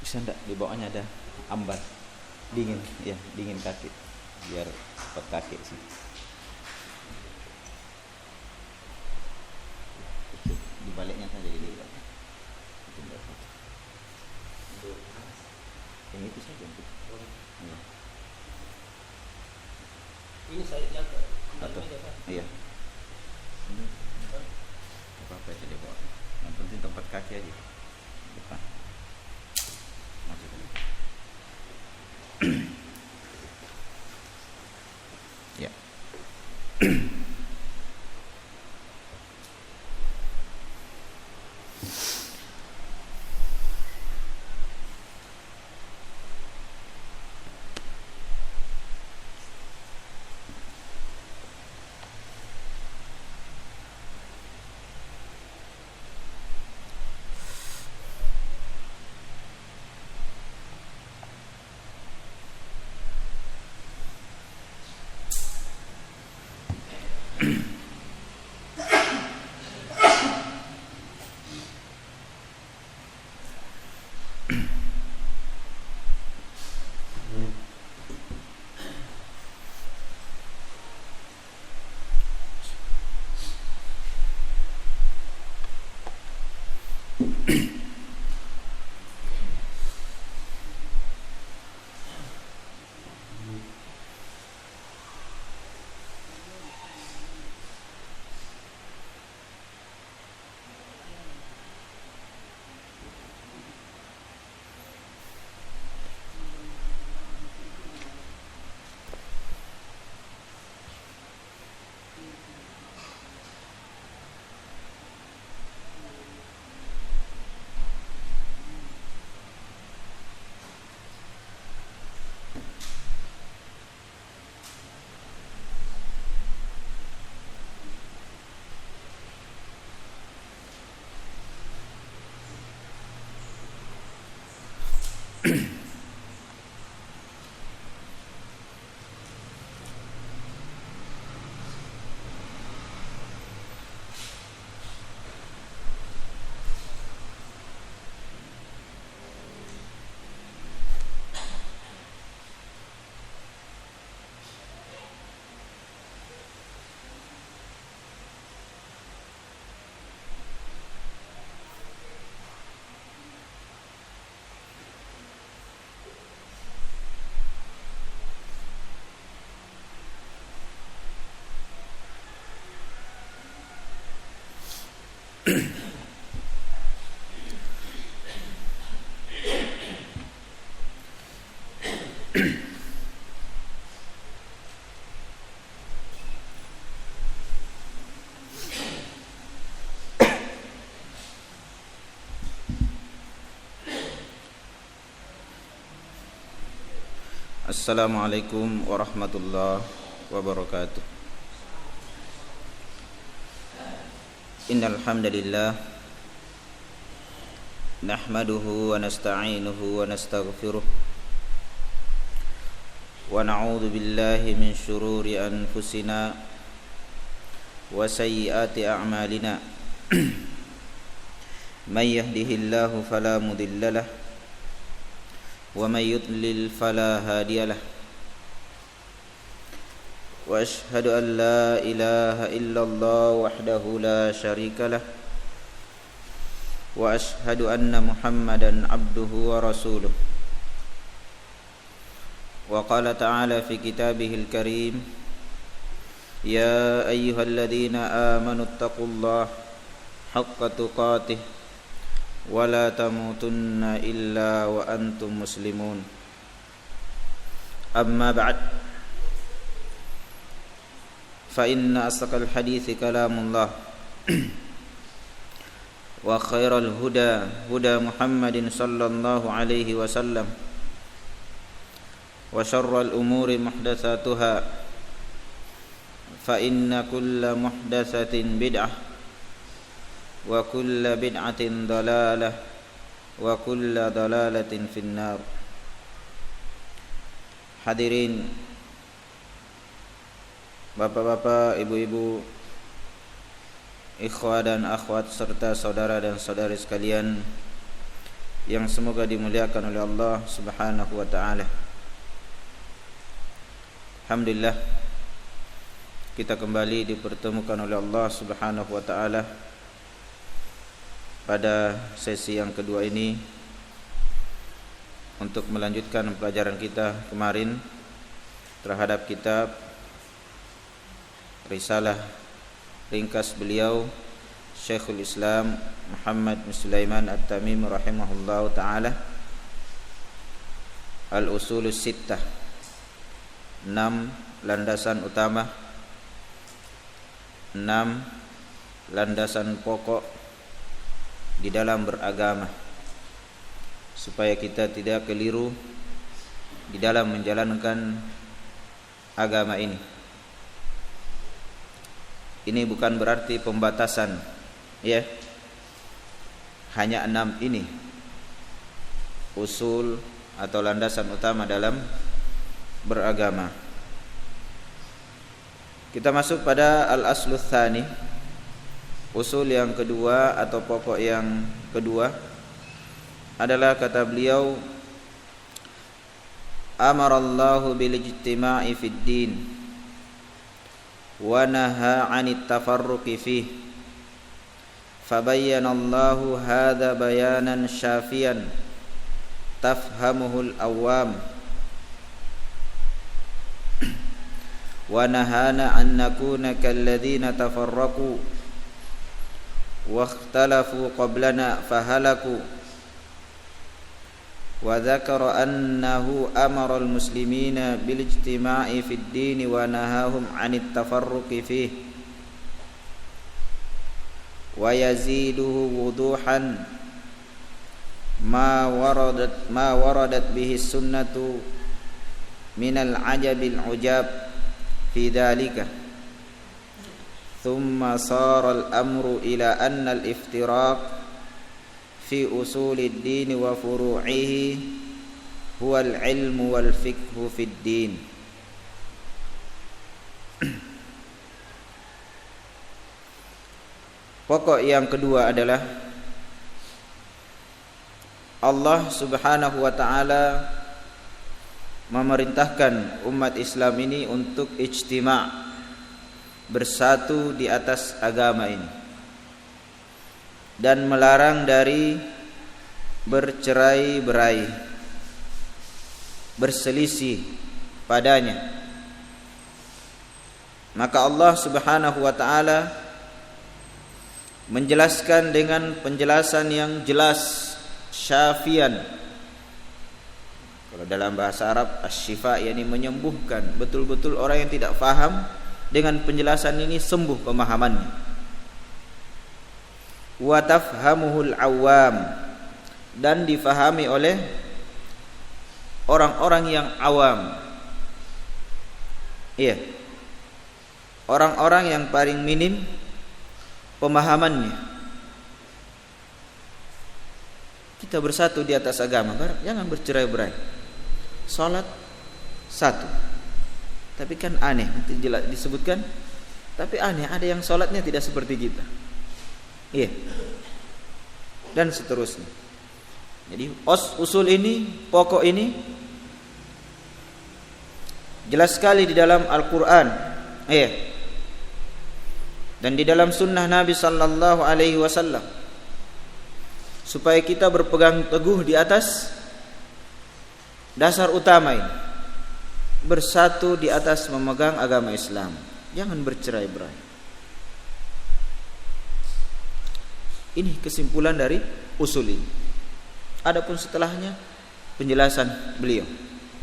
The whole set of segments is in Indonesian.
Bisa enggak di bawahnya ada ambar dingin, ya dingin kaki biar cepat kaki sih. Di baliknya saja jadi itu enggak apa. Yang itu saja ya. Ini saya jaga Atau iya ini apa aja di bawah, yang penting tempat kaki aja depan masuk ya. Assalamualaikum warahmatullahi wabarakatuh. Innal hamdalillah nahmaduhu wa nasta'inuhu wa nastaghfiruh wa na'udzu billahi min shururi anfusina wa sayyiati a'malina. May yahdihillahu fala mudilla lahu ومن يضلل فلا هادي له واشهد ان لا اله الا الله وحده لا شريك له واشهد ان محمدا عبده ورسوله وقال تعالى في كتابه الكريم يا ايها الذين امنوا اتقوا الله حق تقاته ولا تموتن إلا وأنتم مسلمون أما بعد فإن أصدق الحديث كلام الله وخير الهدى هدى محمد صلى الله عليه وسلم وشر الأمور محدثاتها فإن كل محدثة بدعة wa kullu bid'atin dalalah wa kullu dalalatin finnar. Hadirin bapak-bapak, ibu-ibu, ikhwah dan akhwat serta saudara dan saudari sekalian yang semoga dimuliakan oleh Allah Subhanahu wa taala. Alhamdulillah, kita kembali dipertemukan oleh Allah Subhanahu wa taala pada sesi yang kedua ini untuk melanjutkan pelajaran kita kemarin terhadap kitab risalah ringkas beliau Syekhul Islam Muhammad bin Sulaiman At-Tamimi rahimahullahu taala, Al-Usulus Sittah, 6 landasan utama, 6 landasan pokok di dalam beragama, supaya kita tidak keliru di dalam menjalankan agama ini. Ini bukan berarti pembatasan, ya. Hanya 6 ini usul atau landasan utama dalam beragama. Kita masuk pada al-aslul tsani, usul yang kedua atau pokok yang kedua adalah kata beliau, amarallahu bil ijtima'i fid din wa naha 'anit tafarruqi fihi, fabayyanallahu hadza bayanan syafiyan tafhamuhul awam wa nahana an nakuna kalladzina tafarraqu wa ikhtalafu qablana fahalaku wa dzakara annahu amara al-muslimina bil ijtima'i fid din wa nahahum 'anit tafarruqi fihi wa yaziduhu wuduhan ma waradat bihi sunnatu minal ajabil ujab fi dhalika, thumma sara al-amru ila anna al-iftiraq fi usulid din wa furu'ihi huwa al-ilmu wal fiqhu fid din. Pokok yang kedua adalah Allah Subhanahu wa taala memerintahkan umat Islam ini untuk ijtima', bersatu di atas agama ini, dan melarang dari bercerai-berai, berselisih padanya. Maka Allah Subhanahu wa taala menjelaskan dengan penjelasan yang jelas, syafian. Kalau dalam bahasa Arab asy-syifa, yakni menyembuhkan. Betul-betul orang yang tidak faham dengan penjelasan ini sembuh pemahamannya. Wa tafhamuhul awam, dan difahami oleh orang-orang yang awam. Iya. Orang-orang yang paling minim pemahamannya. Kita bersatu di atas agama, jangan bercerai-berai. Salat satu. Tapi kan aneh, nanti disebutkan. Tapi aneh, ada yang salatnya tidak seperti kita. Iya. Dan seterusnya. Jadi usul ini, pokok ini jelas sekali di dalam Al-Qur'an. Iya. Dan di dalam sunnah Nabi sallallahu alaihi wasallam, supaya kita berpegang teguh di atas dasar utama ini, bersatu di atas memegang agama Islam, jangan bercerai-berai. Ini kesimpulan dari usul ini. Adapun setelahnya penjelasan beliau,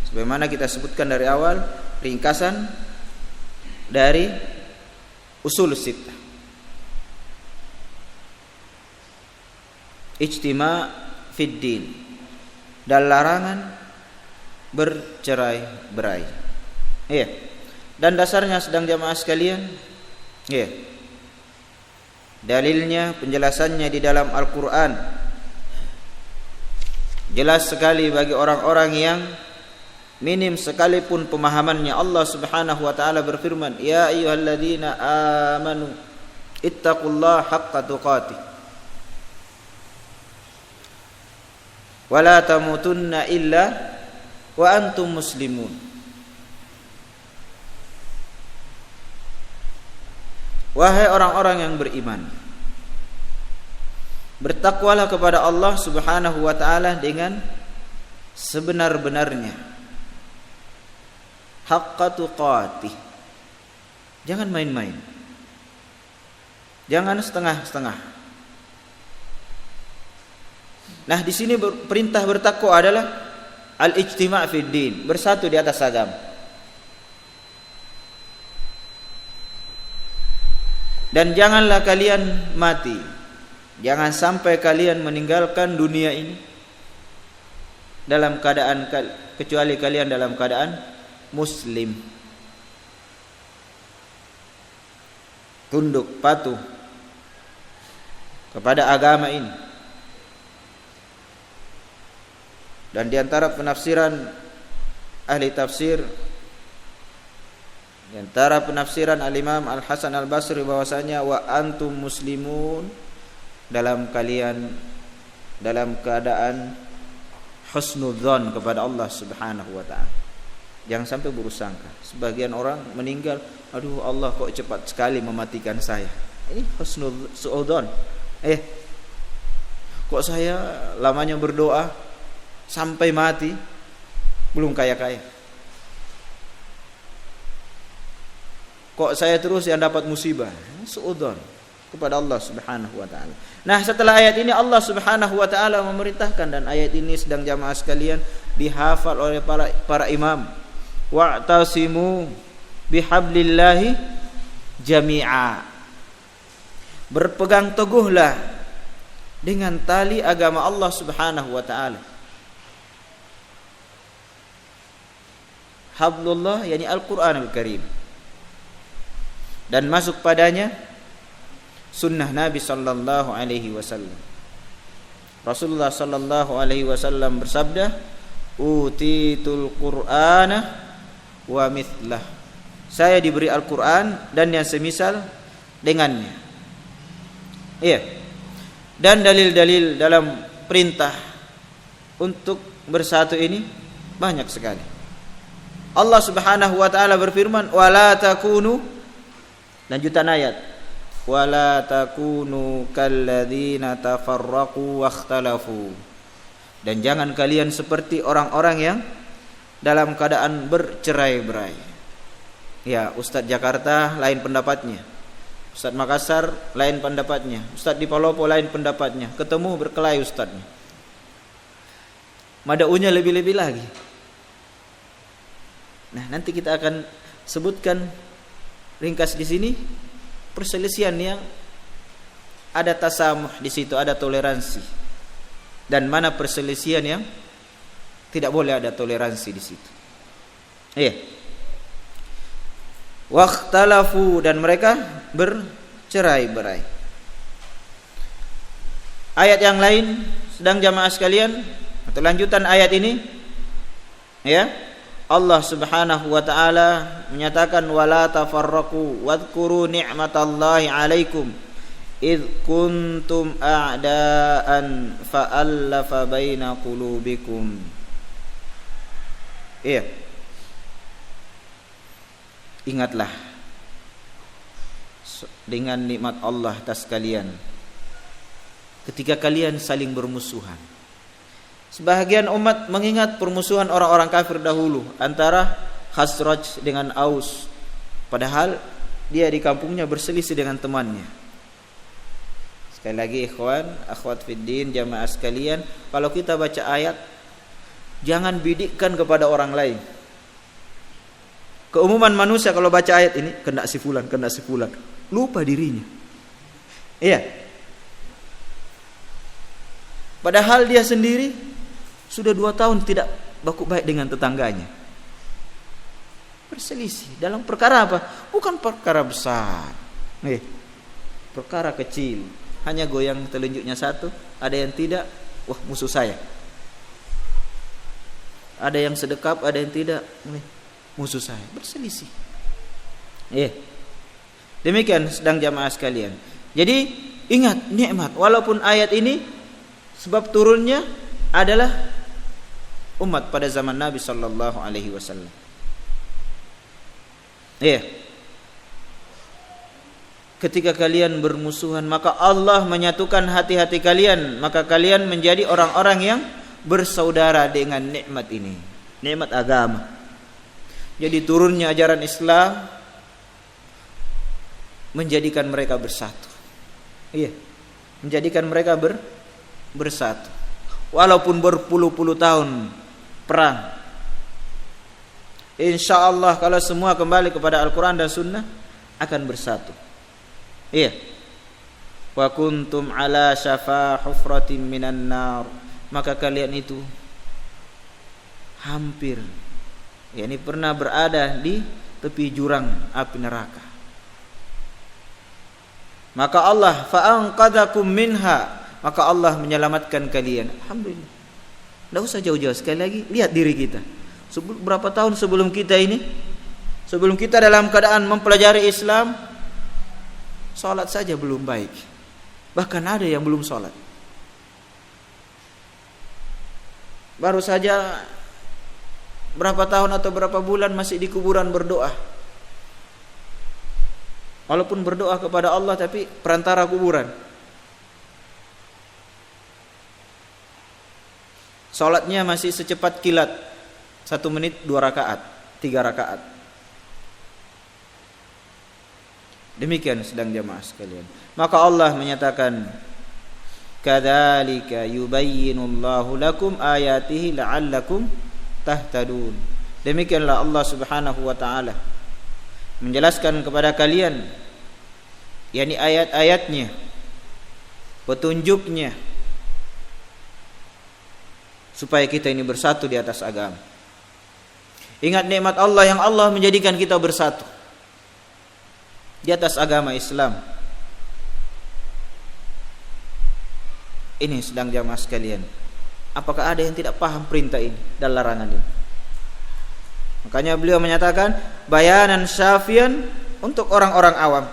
sebagaimana kita sebutkan dari awal, ringkasan dari usul sittah. Ijtima' fid din, dan larangan bercerai-berai. Iya. Dan dasarnya sedang jamaah sekalian, iya. Dalilnya, penjelasannya di dalam Al-Qur'an. Jelas sekali bagi orang-orang yang minim sekalipun pemahamannya. Allah Subhanahu wa taala berfirman, ya ayyuhalladzina amanu ittaqullaha haqqa tuqatih Wala tamutunna illa wa antum muslimun. Wahai orang-orang yang beriman, bertakwalah kepada Allah Subhanahu wa taala dengan sebenar-benarnya, haqqa tuqatih. Jangan main-main, jangan setengah-setengah. Nah, di sini perintah bertakwa adalah al-ijtima' fid din, bersatu di atas agama. Dan janganlah kalian mati, jangan sampai kalian meninggalkan dunia ini dalam keadaan, kecuali kalian dalam keadaan muslim, tunduk patuh kepada agama ini. Dan di antara penafsiran ahli tafsir, di antara penafsiran al-Imam Al-Hasan Al-Basri bahwasanya wa antum muslimun, dalam keadaan husnudzon kepada Allah Subhanahu wa taala. Jangan sampai buruk sangka. Sebagian orang meninggal, aduh Allah kok cepat sekali mematikan saya. Ini husnudzon. Kok saya lamanya berdoa sampai mati belum kaya-kaya. Kok saya terus yang dapat musibah? Suudzon kepada Allah Subhanahu wa taala. Nah, setelah ayat ini Allah Subhanahu wa taala memerintahkan, dan ayat ini sedang jamaah sekalian dihafal oleh para imam. Wa'tasimu bihablillahi jami'a. Berpegang teguhlah dengan tali agama Allah Subhanahu wa taala. Hablullah yakni Al-Qur'anul Karim. Dan masuk padanya sunnah Nabi sallallahu alaihi wasallam. Rasulullah sallallahu alaihi wasallam bersabda, "Utitul Qur'ana wa mithlah." Saya diberi Al-Qur'an dan yang semisal dengannya. Iya. Dan dalil-dalil dalam perintah untuk bersatu ini banyak sekali. Allah Subhanahu wa taala berfirman, "Wala takunu," lanjutan ayat, wala takunu kalladzina tafarraqu wakhtalafu. Dan jangan kalian seperti orang-orang yang dalam keadaan bercerai-berai. Ya, Ustadz Jakarta lain pendapatnya, Ustadz Makassar lain pendapatnya, Ustadz di Palopo lain pendapatnya, ketemu berkelahi ustadznya. Madaunya lebih-lebih lagi. Nah, nanti kita akan sebutkan ringkas di sini perselisihan yang ada tasamuh di situ, ada toleransi, dan mana perselisihan yang tidak boleh ada toleransi di situ. Wakhtalafu, dan mereka bercerai-berai. Ayat yang lain sedang jamaah sekalian, atau lanjutan ayat ini, ya, Allah Subhanahu wa taala menyatakan wala tafarraqu wadhkuru ni'matallahi 'alaikum id kuntum a'daan fa'alafa baina qulubikum. Iya. Ingatlah dengan nikmat Allah atas kalian ketika kalian saling bermusuhan. Sebahagian umat mengingat permusuhan orang-orang kafir dahulu antara Khazraj dengan Aus, padahal dia di kampungnya berselisih dengan temannya. Sekali lagi ikhwan, akhwat fiddin, jamaah sekalian, kalau kita baca ayat jangan bidikkan kepada orang lain. Keumuman manusia kalau baca ayat ini kena si fulan, lupa dirinya. Iya. Padahal dia sendiri sudah 2 tahun tidak baku baik dengan tetangganya. Berselisih dalam perkara apa? Bukan perkara besar. Perkara kecil. Hanya goyang telunjuknya satu, ada yang tidak, wah musuh saya. Ada yang sedekap, ada yang tidak, musuh saya. Berselisih. Demikian sedang jamaah sekalian. Jadi ingat nikmat, walaupun ayat ini sebab turunnya adalah umat pada zaman Nabi sallallahu alaihi wasallam. Ketika kalian bermusuhan, maka Allah menyatukan hati-hati kalian, maka kalian menjadi orang-orang yang bersaudara dengan nikmat ini, nikmat agama. Jadi turunnya ajaran Islam menjadikan mereka bersatu. Menjadikan mereka bersatu. Walaupun berpuluh-puluh tahun perang, insyaallah kalau semua kembali kepada Al-Quran dan Sunnah akan bersatu. Wa kuntum ala syafa hufratin minan nar, maka kalian itu hampir, yakni pernah berada di tepi jurang api neraka. Maka Allah fa'anqadhakum minha, maka Allah menyelamatkan kalian. Alhamdulillah. Tidak usah jauh-jauh, sekali lagi lihat diri kita. Berapa tahun sebelum kita ini, sebelum kita dalam keadaan mempelajari Islam, salat saja belum baik. Bahkan ada yang belum salat. Baru saja berapa tahun atau berapa bulan masih di kuburan berdoa. Walaupun berdoa kepada Allah tapi perantara kuburan. Salatnya masih secepat kilat, 1 menit 2 rakaat, 3 rakaat. Demikian sedang jamaah sekalian. Maka Allah menyatakan, kadzalika yubayyinullahu lakum ayatihi la'allakum tahtadun. Demikianlah Allah Subhanahu wa taala menjelaskan kepada kalian, yakni ayat-ayatnya, petunjuknya, supaya kita ini bersatu di atas agama. Ingat nikmat Allah yang Allah menjadikan kita bersatu di atas agama Islam. Ini sedang jamaah sekalian, apakah ada yang tidak paham perintah ini dan larangan ini? Makanya beliau menyatakan bayanan syafian untuk orang-orang awam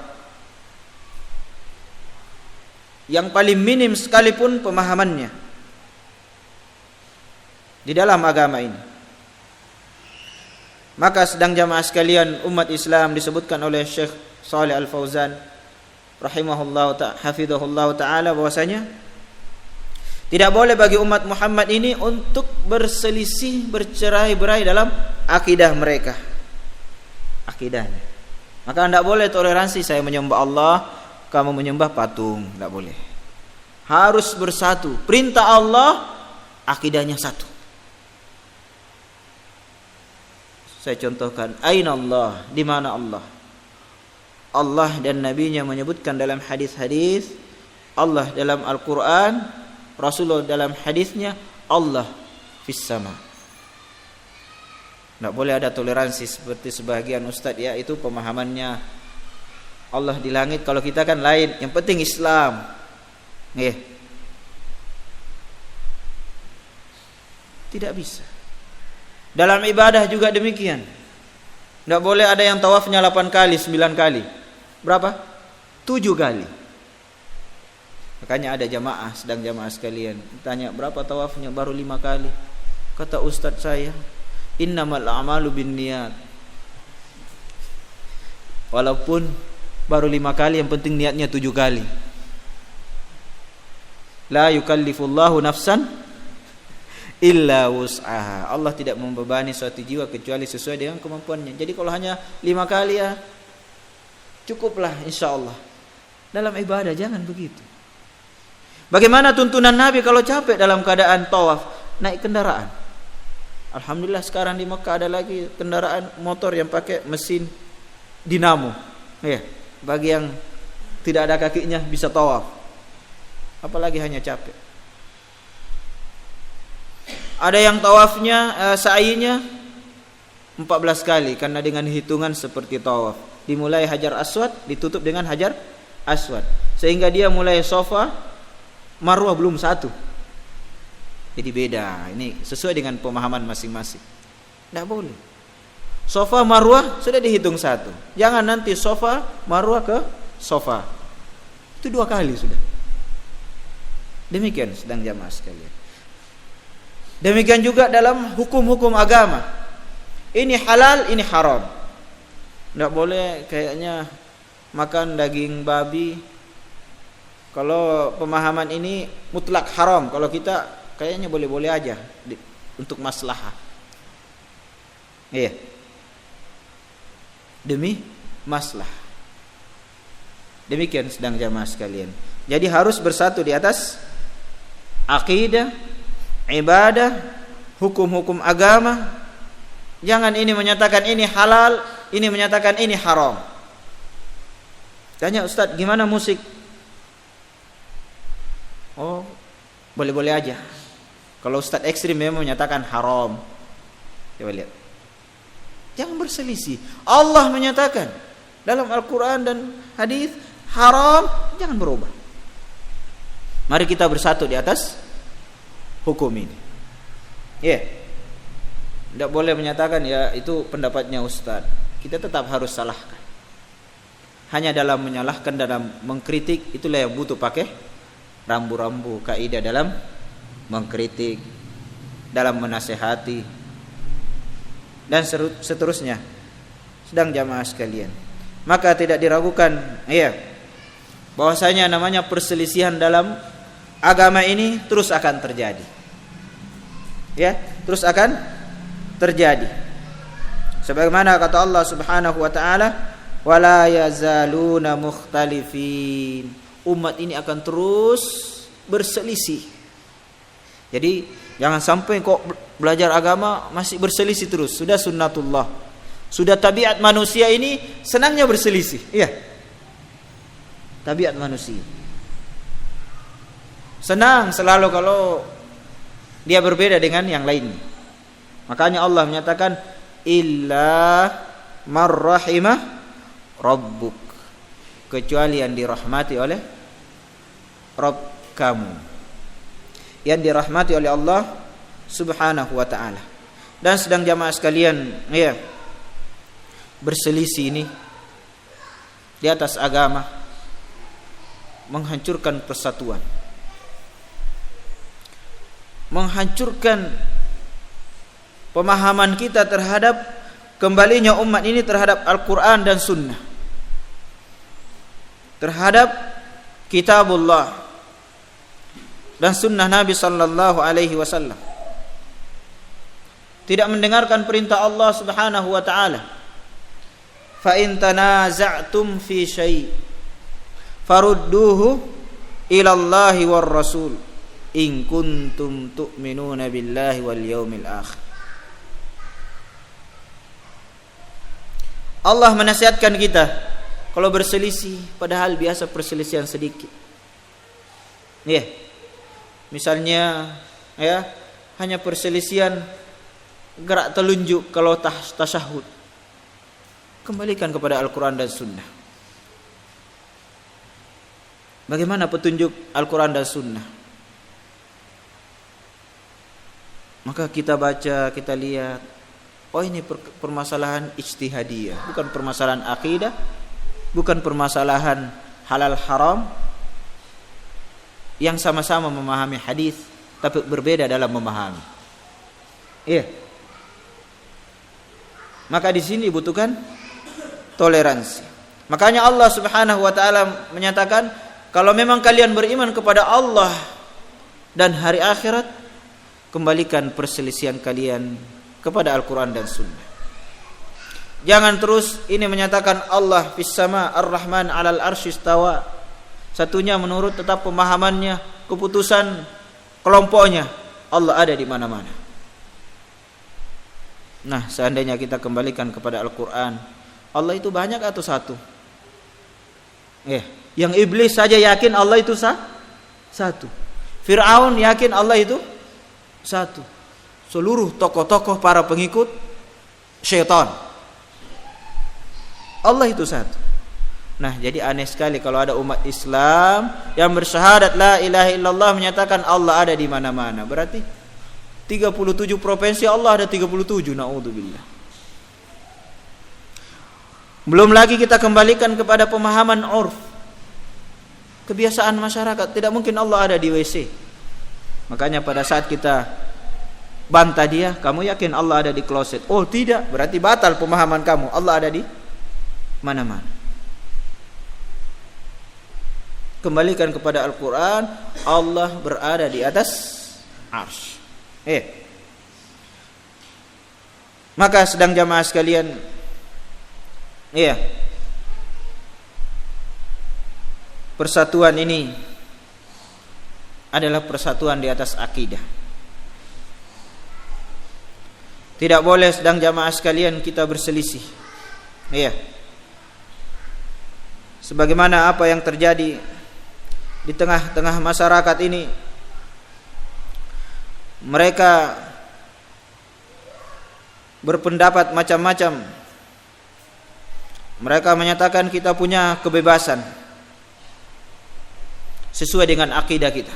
yang paling minim sekalipun pemahamannya di dalam agama ini. Maka sedang jamaah sekalian, umat Islam disebutkan oleh Syekh Shalih Al-Fauzan rahimahullah hafizahullah taala bahwasanya tidak boleh bagi umat Muhammad ini untuk berselisih, bercerai-berai dalam akidah mereka, akidahnya. Maka tidak boleh toleransi, saya menyembah Allah, kamu menyembah patung, tidak boleh. Harus bersatu. Perintah Allah, akidahnya satu. Saya contohkan, aina Allah, di mana Allah? Allah dan Nabi-Nya menyebutkan dalam hadis-hadis, Allah dalam Al-Quran, Rasulullah dalam hadisnya, Allah fis sama. Tidak boleh ada toleransi seperti sebagian ustaz, ya itu pemahamannya Allah di langit, kalau kita kan lain. Yang penting Islam. Tidak bisa. Dalam ibadah juga demikian. Tidak boleh ada yang tawafnya 8 kali, 9 kali. Berapa? 7 kali. Makanya ada jamaah, sedang jamaah sekalian, tanya berapa tawafnya, baru 5 kali. Kata ustaz saya, innamal a'malu binniyat. Walaupun baru 5 kali, yang penting niatnya 7 kali. La yukallifullahu nafsan illa wus'aha. Allah tidak membebani suatu jiwa kecuali sesuai dengan kemampuannya. Jadi kalau hanya 5 kali ya cukuplah insyaallah. Dalam ibadah jangan begitu. Bagaimana tuntunan Nabi kalau capek dalam keadaan tawaf, naik kendaraan. Alhamdulillah sekarang di Mekah ada lagi kendaraan motor yang pakai mesin dinamo. Bagi yang tidak ada kakinya bisa tawaf. Apalagi hanya capek. Ada yang tawafnya sa'inya 14 kali karena dengan hitungan seperti tawaf. Dimulai Hajar Aswad, ditutup dengan Hajar Aswad. Sehingga dia mulai Safa, Marwah belum 1. Jadi beda. Ini sesuai dengan pemahaman masing-masing. Tidak boleh. Safa Marwah sudah dihitung 1. Jangan nanti Safa Marwah ke Safa. Itu 2 kali sudah. Demikian sedang jamaah sekalian. Demikian juga dalam hukum-hukum agama. Ini halal, ini haram. Tidak boleh kayaknya makan daging babi. Kalau pemahaman ini mutlak haram, kalau kita kayaknya boleh-boleh aja untuk maslahah. Iya. Demi maslahah. Demikian sedang jamaah sekalian. Jadi harus bersatu di atas akidah, ibadah, hukum-hukum agama. Jangan ini menyatakan ini halal, ini menyatakan ini haram. Tanya Ustaz, gimana musik? Oh, boleh-boleh aja. Kalau Ustaz ekstrim memang menyatakan haram. Coba lihat. Jangan berselisih. Allah menyatakan dalam Al-Quran dan hadis haram, jangan berubah. Mari kita bersatu di atas hukum ini. Tidak boleh menyatakan ya itu pendapatnya Ustaz. Kita tetap harus salahkan. Hanya dalam menyalahkan, dalam mengkritik, itulah yang butuh pakai rambu-rambu kaidah dalam mengkritik, dalam menasehati, dan seterusnya. Sedang jamaah sekalian, maka tidak diragukan bahwasanya namanya perselisihan dalam agama ini terus akan terjadi. Terus akan terjadi. Sebagaimana kata Allah Subhanahu wa taala, wala yazaluna mukhtalifin. Umat ini akan terus berselisih. Jadi jangan sampai kok belajar agama masih berselisih terus. Sudah sunnatullah, sudah tabiat manusia ini senangnya berselisih. Tabiat manusia senang selalu kalau dia berbeda dengan yang lainnya. Makanya Allah menyatakan illa marrahimah rabbuk, kecuali yang dirahmati oleh Rabb kamu, yang dirahmati oleh Allah Subhanahu wa ta'ala. Dan sedang jamaah sekalian, berselisih ini di atas agama menghancurkan persatuan, menghancurkan pemahaman kita terhadap kembalinya umat ini terhadap Al-Quran dan Sunnah, terhadap kitabullah dan Sunnah Nabi sallallahu alaihi wasallam. Tidak mendengarkan perintah Allah Subhanahu wa ta'ala, fa in tanaza'tum fi syai' farudduhu ila Allahi war rasul in kuntum tu'minuna billahi wal yaumil akhir. Allah menasihatkan kita kalau berselisih, padahal biasa perselisihan sedikit. Misalnya hanya perselisihan gerak telunjuk kalau tasyahud. Kembalikan kepada Al-Quran dan Sunnah. Bagaimana petunjuk Al-Quran dan Sunnah? Maka kita baca, kita lihat, oh ini permasalahan ijtihadiyah, bukan permasalahan akidah, bukan permasalahan halal haram, yang sama-sama memahami hadis tapi berbeda dalam memahami. Maka di sini dibutuhkan toleransi. Makanya Allah Subhanahu wa taala menyatakan, kalau memang kalian beriman kepada Allah dan hari akhirat, kembalikan perselisihan kalian kepada Al-Quran dan Sunnah. Jangan terus ini menyatakan Allah fis sama ar-Rahman 'alal arsy istawa. Satunya menurut tetap pemahamannya, keputusan kelompoknya, Allah ada di mana-mana. Nah, seandainya kita kembalikan kepada Al-Quran, Allah itu banyak atau satu? Yang iblis saja yakin Allah itu satu. Fir'aun yakin Allah itu satu. Seluruh tokoh-tokoh para pengikut syaitan, Allah itu satu. Nah, jadi aneh sekali kalau ada umat Islam yang bersyahadat la ilaha illallah menyatakan Allah ada di mana-mana. Berarti 37 provinsi Allah ada 37, naudzubillah. Belum lagi kita kembalikan kepada pemahaman urf, kebiasaan masyarakat. Tidak mungkin Allah ada di WC. Makanya pada saat kita bantah dia, kamu yakin Allah ada di kloset? Oh tidak, berarti batal pemahaman kamu, Allah ada di mana-mana. Kembalikan kepada Al-Quran, Allah berada di atas arsy. Maka sedang jamaah sekalian, persatuan ini adalah persatuan di atas akidah. Tidak boleh sedang jamaah sekalian kita berselisih. Sebagaimana apa yang terjadi di tengah-tengah masyarakat ini, mereka berpendapat macam-macam. Mereka menyatakan kita punya kebebasan sesuai dengan akidah kita.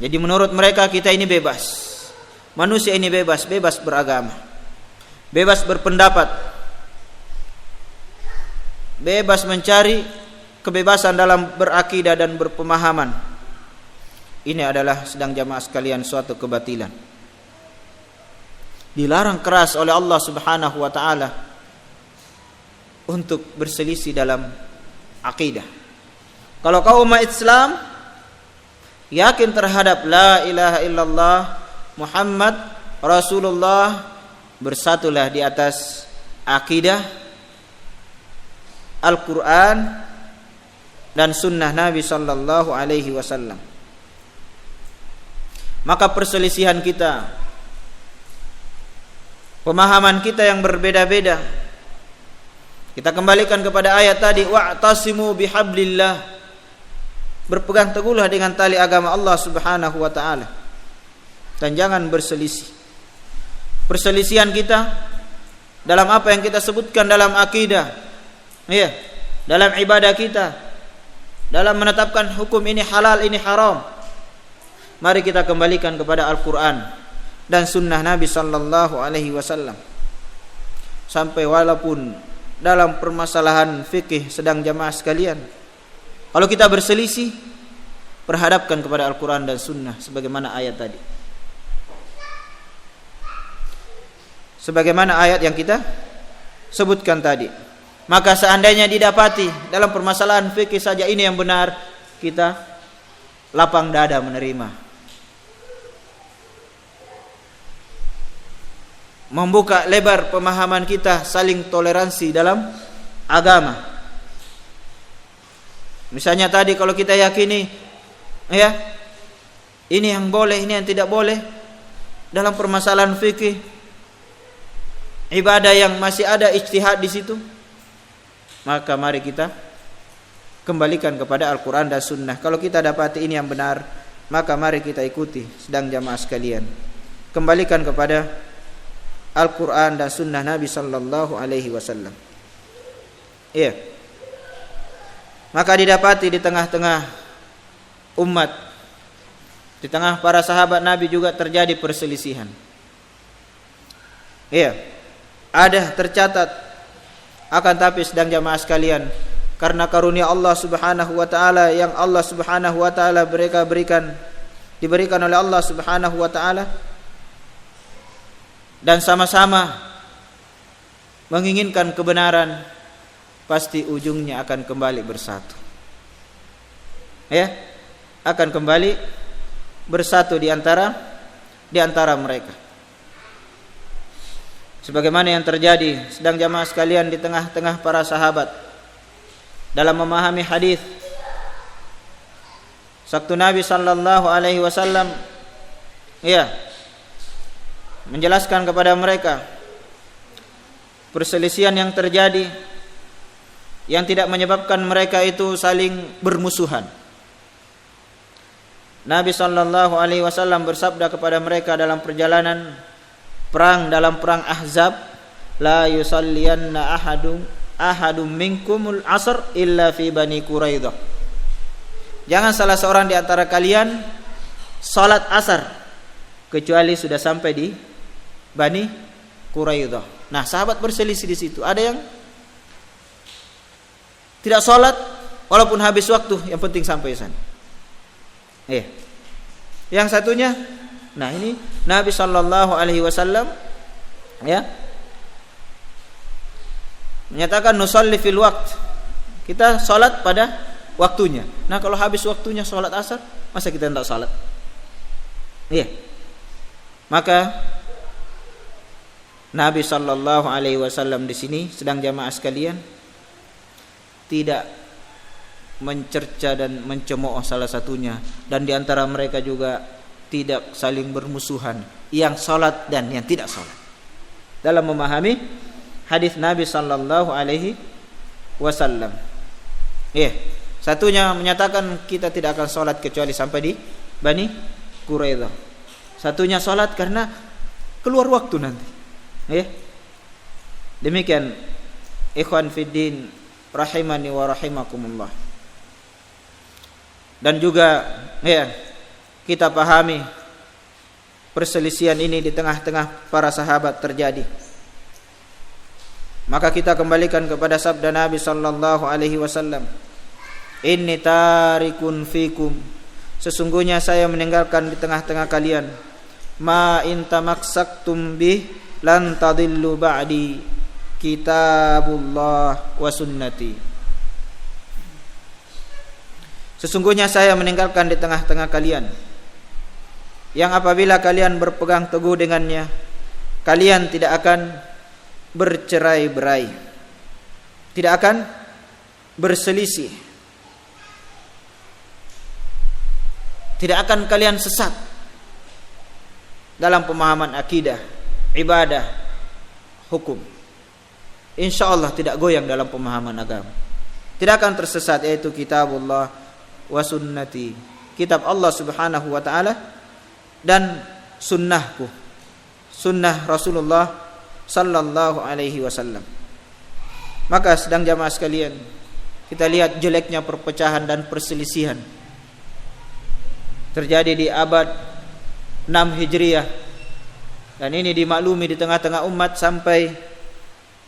Jadi menurut mereka kita ini bebas. Manusia ini bebas beragama, bebas berpendapat, bebas mencari kebebasan dalam berakidah dan berpemahaman. Ini adalah sedang jamaah sekalian suatu kebatilan. Dilarang keras oleh Allah Subhanahu wa taala untuk berselisih dalam akidah. Kalau kaum umat Islam yakin terhadap la ilaha illallah Muhammad Rasulullah, bersatulah di atas akidah Al-Quran dan sunnah Nabi sallallahu alaihi wasallam. Maka perselisihan kita, pemahaman kita yang berbeda-beda, kita kembalikan kepada ayat tadi, wa'tasimu bihablillah, berpegang teguhlah dengan tali agama Allah Subhanahu wa taala dan jangan berselisih. Perselisihan kita dalam apa yang kita sebutkan dalam akidah, dalam ibadah kita, dalam menetapkan hukum ini halal, ini haram, mari kita kembalikan kepada Al-Quran dan sunnah Nabi sallallahu alaihi wasallam. Sampai walaupun dalam permasalahan fikih sedang jamaah sekalian, kalau kita berselisih, perhadapkan kepada Al-Quran dan sunnah sebagaimana ayat tadi, sebagaimana ayat yang kita sebutkan tadi. Maka seandainya didapati dalam permasalahan fikih saja ini yang benar, kita lapang dada menerima, membuka lebar pemahaman kita, saling toleransi dalam agama. Misalnya tadi kalau kita yakini ini yang boleh, ini yang tidak boleh dalam permasalahan fikih, ibadah yang masih ada ijtihad di situ, maka mari kita kembalikan kepada Al-Quran dan sunnah. Kalau kita dapati ini yang benar, maka mari kita ikuti. Sedang jamaah sekalian, kembalikan kepada Al-Quran dan sunnah Nabi sallallahu alaihi wasallam. Maka didapati di tengah-tengah umat, di tengah para sahabat Nabi juga terjadi perselisihan. Ada tercatat, akan tapi sedang jamaah sekalian, karena karunia Allah Subhanahu wa taala yang Allah Subhanahu wa taala diberikan oleh Allah Subhanahu wa taala, dan sama-sama menginginkan kebenaran, pasti ujungnya akan kembali bersatu. Akan kembali bersatu di antara mereka. Sebagaimana yang terjadi sedang jamaah sekalian di tengah-tengah para sahabat dalam memahami hadis. Saktu Nabi sallallahu alaihi wasallam menjelaskan kepada mereka perselisihan yang terjadi yang tidak menyebabkan mereka itu saling bermusuhan. Nabi sallallahu alaihi wasallam bersabda kepada mereka dalam perjalanan dalam perang Ahzab, la yusalliyanna ahadum minkumul asr illa fi Bani Quraidah. Jangan salah seorang di antara kalian salat asar kecuali sudah sampai di Bani Quraidah. Nah, sahabat berselisih di situ. Ada yang tidak salat walaupun habis waktu, yang penting sampai sana. Yang satunya, nah ini Nabi sallallahu alaihi wasallam ya menyatakan nusalli fil waqt. Kita salat pada waktunya. Nah, kalau habis waktunya salat asar, masa kita tidak salat? Iya. Maka Nabi sallallahu alaihi wasallam di sini sedang jamaah sekalian tidak mencerca dan mencemooh salah satunya, dan di antara mereka juga tidak saling bermusuhan, yang salat dan yang tidak salat, dalam memahami hadis Nabi sallallahu alaihi wasallam. Satunya menyatakan kita tidak akan salat kecuali sampai di Bani Quraidah. Satunya salat karena keluar waktu nanti. Demikian ikhwan fiddin rahimani wa rahimakumullah. Dan juga kita pahami perselisihan ini di tengah-tengah para sahabat terjadi. Maka kita kembalikan kepada sabda Nabi sallallahu alaihi wasallam, inni tarikun fikum, sesungguhnya saya meninggalkan di tengah-tengah kalian, ma in tamaksaktum bih lan tadillu ba'di, kitabullah wa sunnati. Sesungguhnya saya meninggalkan di tengah-tengah kalian yang apabila kalian berpegang teguh dengannya, kalian tidak akan bercerai-berai, tidak akan berselisih, tidak akan kalian sesat dalam pemahaman akidah, ibadah, hukum. Insyaallah tidak goyang dalam pemahaman agama, tidak akan tersesat, yaitu kitabullah wa sunnati, kitab Allah subhanahu wa ta'ala dan sunnahku, sunnah Rasulullah sallallahu alaihi wasallam. Maka sedang jamaah sekalian, kita lihat jeleknya perpecahan dan perselisihan terjadi di abad 6 Hijriah, dan ini dimaklumi di tengah-tengah umat sampai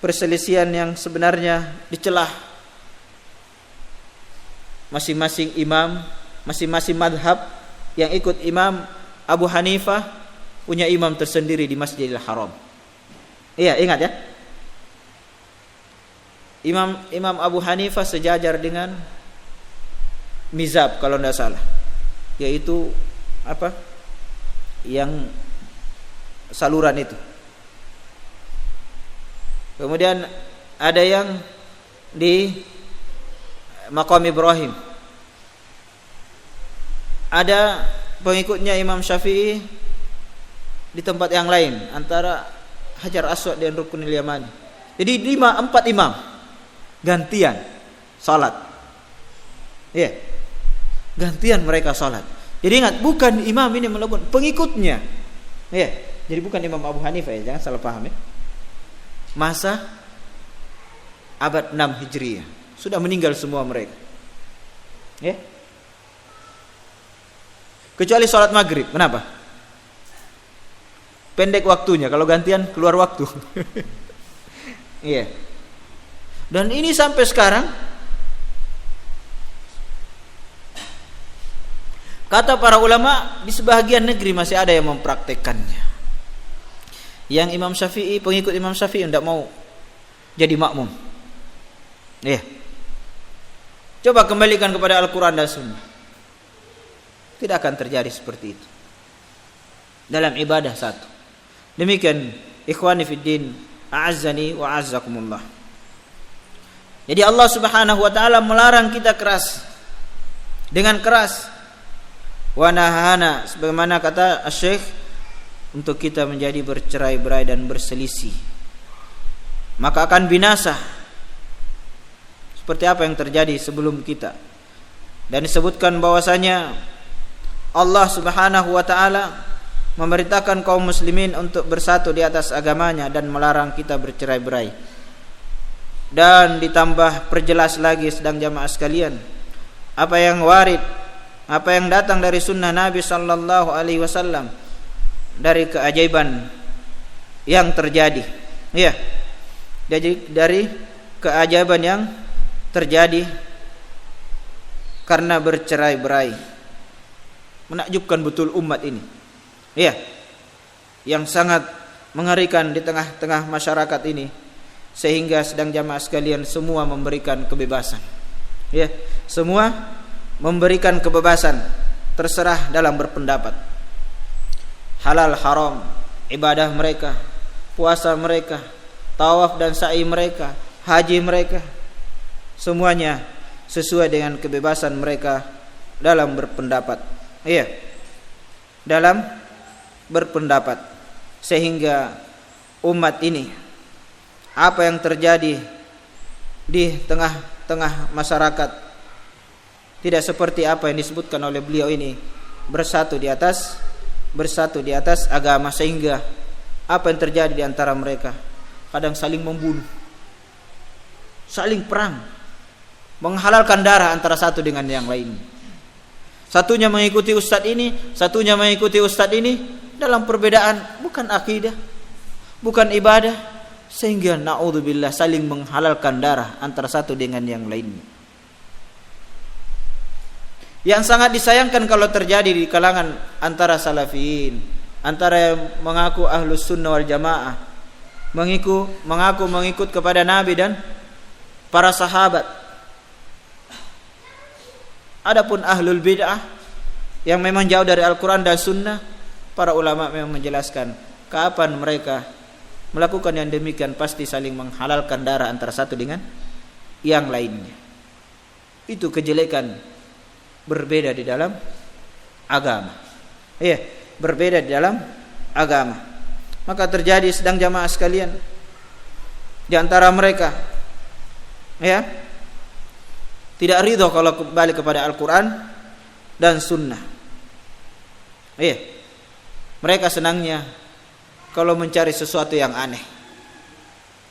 perselisihan yang sebenarnya dicelah. Masing-masing imam, masing-masing madhab yang ikut Imam Abu Hanifah punya imam tersendiri di Masjidil Haram. Iya, ingat ya. Imam Abu Hanifah sejajar dengan Mizab kalau tidak salah, yaitu apa? Yang saluran itu. Kemudian ada yang di Maqam Ibrahim, ada pengikutnya Imam Syafi'i di tempat yang lain antara Hajar Aswad dan Rukunil Yamani. Jadi 4 imam gantian salat. Gantian mereka salat. Jadi ingat, bukan imam ini melakukan, pengikutnya. Jadi bukan Imam Abu Hanifah ya, jangan salah paham ya. Masa abad 6 Hijriah sudah meninggal semua mereka. Kecuali sholat maghrib. Kenapa? Pendek waktunya. Kalau gantian keluar waktu. Dan ini sampai sekarang, kata para ulama, di sebahagian negeri masih ada yang mempraktekannya. Yang Imam Syafi'i, pengikut Imam Syafi'i tidak mau jadi makmum. Coba kembalikan kepada Al-Quran dan Sunnah, tidak akan terjadi seperti itu dalam ibadah satu. Demikian ikhwani fiddin, a'azzani wa a'azzakumullah. Jadi Allah subhanahu wa ta'ala melarang kita keras, dengan keras. Wa nahana, sebagaimana kata Syekh, untuk kita menjadi bercerai-berai dan berselisih, maka akan binasa seperti apa yang terjadi sebelum kita. Dan disebutkan bahwasanya Allah subhanahu wa ta'ala memerintahkan kaum muslimin untuk bersatu di atas agamanya dan melarang kita bercerai-berai. Dan ditambah perjelas lagi sedang jamaah sekalian, apa yang warid, apa yang datang dari sunnah Nabi sallallahu alaihi wasallam dari keajaiban yang terjadi. Dari keajaiban yang terjadi karena bercerai-berai. menakjubkan betul umat ini. Ya. Yang sangat mengerikan di tengah-tengah masyarakat ini, sehingga sedang jamaah sekalian semua memberikan kebebasan. Ya, semua memberikan kebebasan, terserah dalam berpendapat. Halal haram, ibadah mereka, puasa mereka, tawaf dan sa'i mereka, haji mereka, semuanya sesuai dengan kebebasan mereka dalam berpendapat. Iya, dalam berpendapat. Sehingga umat ini, apa yang terjadi di tengah-tengah masyarakat tidak seperti apa yang disebutkan oleh beliau ini, bersatu di atas agama, sehingga apa yang terjadi di antara mereka kadang saling membunuh, saling perang, menghalalkan darah antara satu dengan yang lain. Satunya mengikuti ustadz ini, satunya mengikuti ustadz ini, dalam perbedaan bukan akidah, bukan ibadah, sehingga naudzubillah saling menghalalkan darah antara satu dengan yang lainnya. Yang sangat disayangkan kalau terjadi di kalangan antara salafiyin, antara yang mengaku ahlus sunnah wal jamaah, mengaku mengikut kepada Nabi dan para sahabat. Adapun ahlul bid'ah yang memang jauh dari Al-Quran dan Sunnah, para ulama memang menjelaskan kapan mereka melakukan yang demikian pasti saling menghalalkan darah antara satu dengan yang lainnya. Itu kejelekan berbeda di dalam agama. Iya, berbeda di dalam agama. Maka terjadi sedang jamaah sekalian di antara mereka, ya, tidak ridho kalau kembali kepada Al-Quran dan Sunnah. Iya, mereka senangnya kalau mencari sesuatu yang aneh.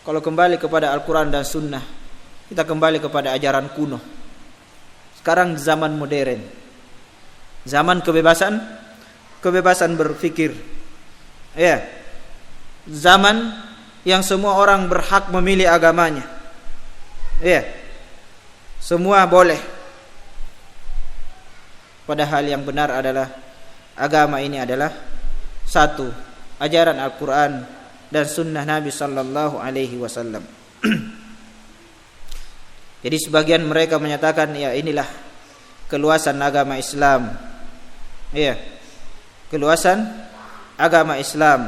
Kalau kembali kepada Al-Quran dan Sunnah, kita kembali kepada ajaran kuno. Sekarang zaman modern, zaman kebebasan berpikir, ya, zaman yang semua orang berhak memilih agamanya, ya, semua boleh. Padahal yang benar adalah agama ini adalah satu, ajaran Al-Quran dan Sunnah Nabi Sallallahu Alaihi Wasallam. Jadi sebagian mereka menyatakan, ya inilah keluasan agama Islam, ya, keluasan agama Islam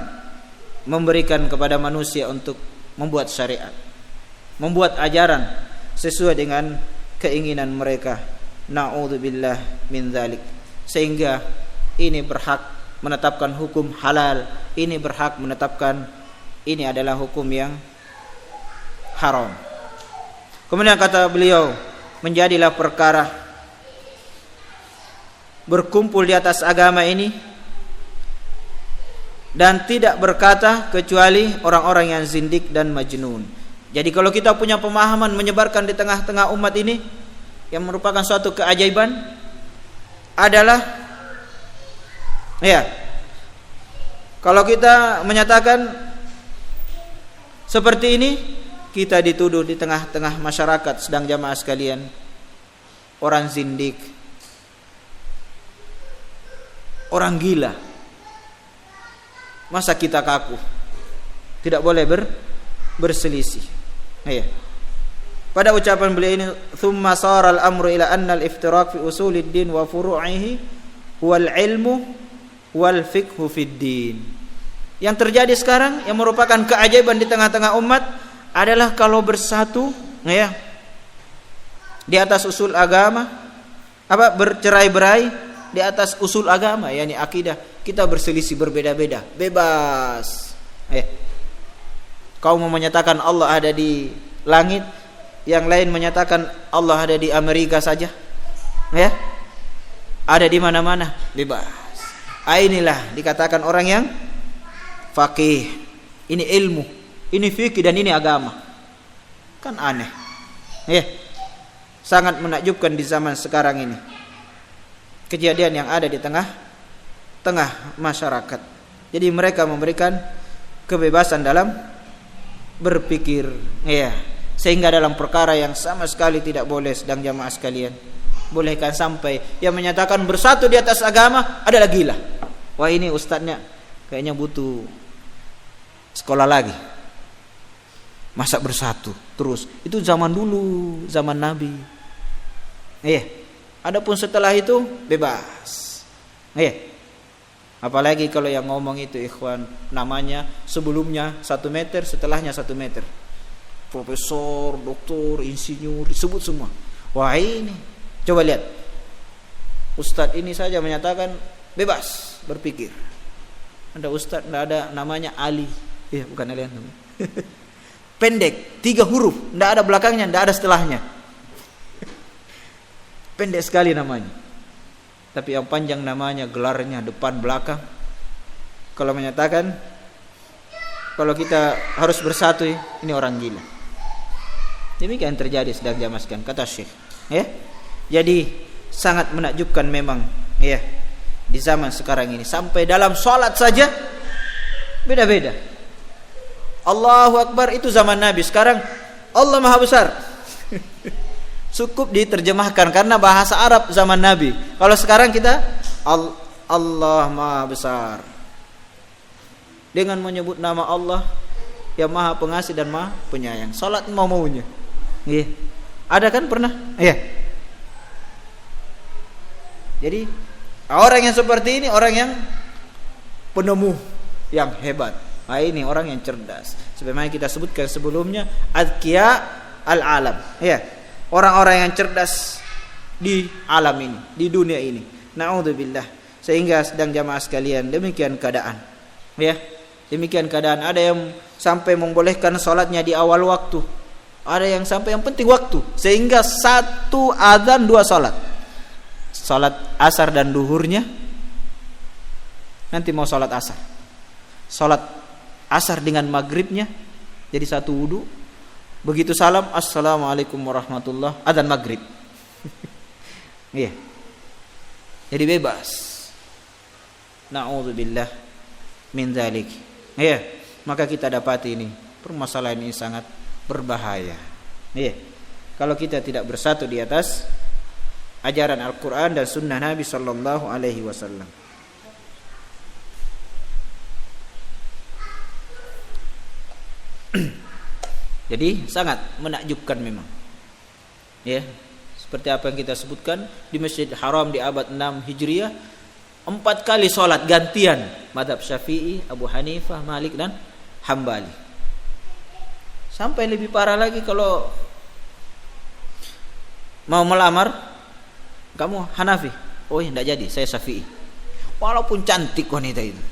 memberikan kepada manusia untuk membuat syariat, membuat ajaran sesuai dengan keinginan mereka. Na'udzubillah min dzalik. Sehingga ini berhak menetapkan hukum halal, ini berhak menetapkan ini adalah hukum yang haram. Kemudian kata beliau, menjadilah perkara berkumpul di atas agama ini dan tidak berkata kecuali orang-orang yang zindik dan majnun. Jadi kalau kita punya pemahaman menyebarkan di tengah-tengah umat ini yang merupakan suatu keajaiban adalah, ya, kalau kita menyatakan seperti ini, kita dituduh di tengah-tengah masyarakat sedang jamaah sekalian orang zindik, orang gila. Masa kita kaku? Tidak boleh berselisih. Ya. Pada ucapan beliau ini, "Tsumma sara al-amru ila anna al-iftiraq fi usulid din wa furu'ihi huwal ilmu wal fiqhu fid din." Yang terjadi sekarang yang merupakan keajaiban di tengah-tengah umat adalah kalau bersatu, ya, di atas usul agama, bercerai-berai di atas usul agama, yakni akidah. Kita berselisih berbeda-beda, bebas. Kau mau menyatakan Allah ada di langit, yang lain menyatakan Allah ada di Amerika saja, ya, ada di mana-mana, bebas. Inilah dikatakan orang yang faqih. Ini ilmu, ini fikih, dan ini agama. Kan aneh, ya, sangat menakjubkan di zaman sekarang ini kejadian yang ada di tengah masyarakat. Jadi mereka memberikan kebebasan dalam berpikir, ya, sehingga dalam perkara yang sama sekali tidak boleh sedang jamaah sekalian bolehkan sampai. Yang menyatakan bersatu di atas agama adalah gila. Wah, ini ustadznya kayaknya butuh sekolah lagi. Masa bersatu terus? Itu zaman dulu, zaman Nabi. Adapun setelah itu bebas. Apalagi kalau yang ngomong itu ikhwan, namanya sebelumnya 1 meter, setelahnya 1 meter. Profesor, doktor, insinyur, disebut semua. Wah, ini coba lihat. Ustadz ini saja menyatakan bebas berpikir. Ada ustadz, tidak ada namanya Ali. Bukan Ali namanya. Pendek, 3 huruf, tidak ada belakangnya, tidak ada setelahnya. Pendek sekali namanya. Tapi yang panjang namanya, gelarnya depan belakang. Kalau menyatakan kalau kita harus bersatu, ini orang gila. Demikian terjadi sedang jamaah sekalian, kata Syekh. Jadi sangat menakjubkan memang di zaman sekarang ini, sampai dalam sholat saja beda-beda. Allahu Akbar itu zaman Nabi, sekarang Allah Maha Besar. Cukup diterjemahkan karena bahasa Arab zaman Nabi. Kalau sekarang kita Allah Maha Besar, dengan menyebut nama Allah yang Maha Pengasih dan Maha Penyayang. Salat mau-maunya. Ada kan pernah? Jadi orang yang seperti ini orang yang penemu yang hebat. Nah, ini orang yang cerdas. Sebagaimana kita sebutkan sebelumnya, adqiya al-alam. Orang-orang yang cerdas di alam ini, di dunia ini. Na'udzubillah. Sehingga sedang jamaah sekalian, demikian keadaan. Demikian keadaan. Ada yang sampai membolehkan salatnya di awal waktu. Ada yang sampai yang penting waktu. Sehingga 1 azan 2 salat. Salat asar dan duhurnya nanti mau salat asar. Salat asar dengan maghribnya jadi 1 wudu. Begitu salam, assalamualaikum warahmatullah, adzan maghrib. Jadi bebas. Na'udzubillah min dzalik. Maka kita dapati ini, permasalahan ini sangat berbahaya. Kalau kita tidak bersatu di atas ajaran Al-Quran dan Sunnah Nabi Sallallahu Alaihi Wasallam. Jadi sangat menakjubkan memang. Seperti apa yang kita sebutkan di Masjid Haram di abad 6 Hijriah, 4 kali sholat gantian mazhab Syafi'i, Abu Hanifah, Malik dan Hambali. Sampai lebih parah lagi kalau mau melamar, kamu Hanafi, tidak jadi, saya Syafi'i. Walaupun cantik wanita itu.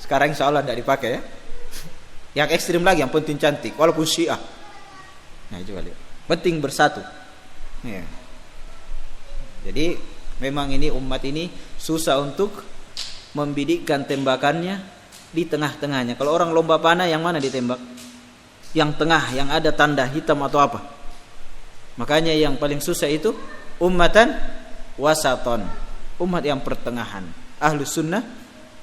Sekarang insya Allah tidak dipakai ya. Yang ekstrim lagi, yang penting cantik, walaupun Syiah. Nah, coba lihat. Penting bersatu. Jadi memang ini umat ini susah untuk membidikkan tembakannya di tengah-tengahnya. Kalau orang lomba panah, yang mana ditembak? Yang tengah, yang ada tanda hitam atau apa? Makanya yang paling susah itu ummatan wasaton, umat yang pertengahan, ahlus sunnah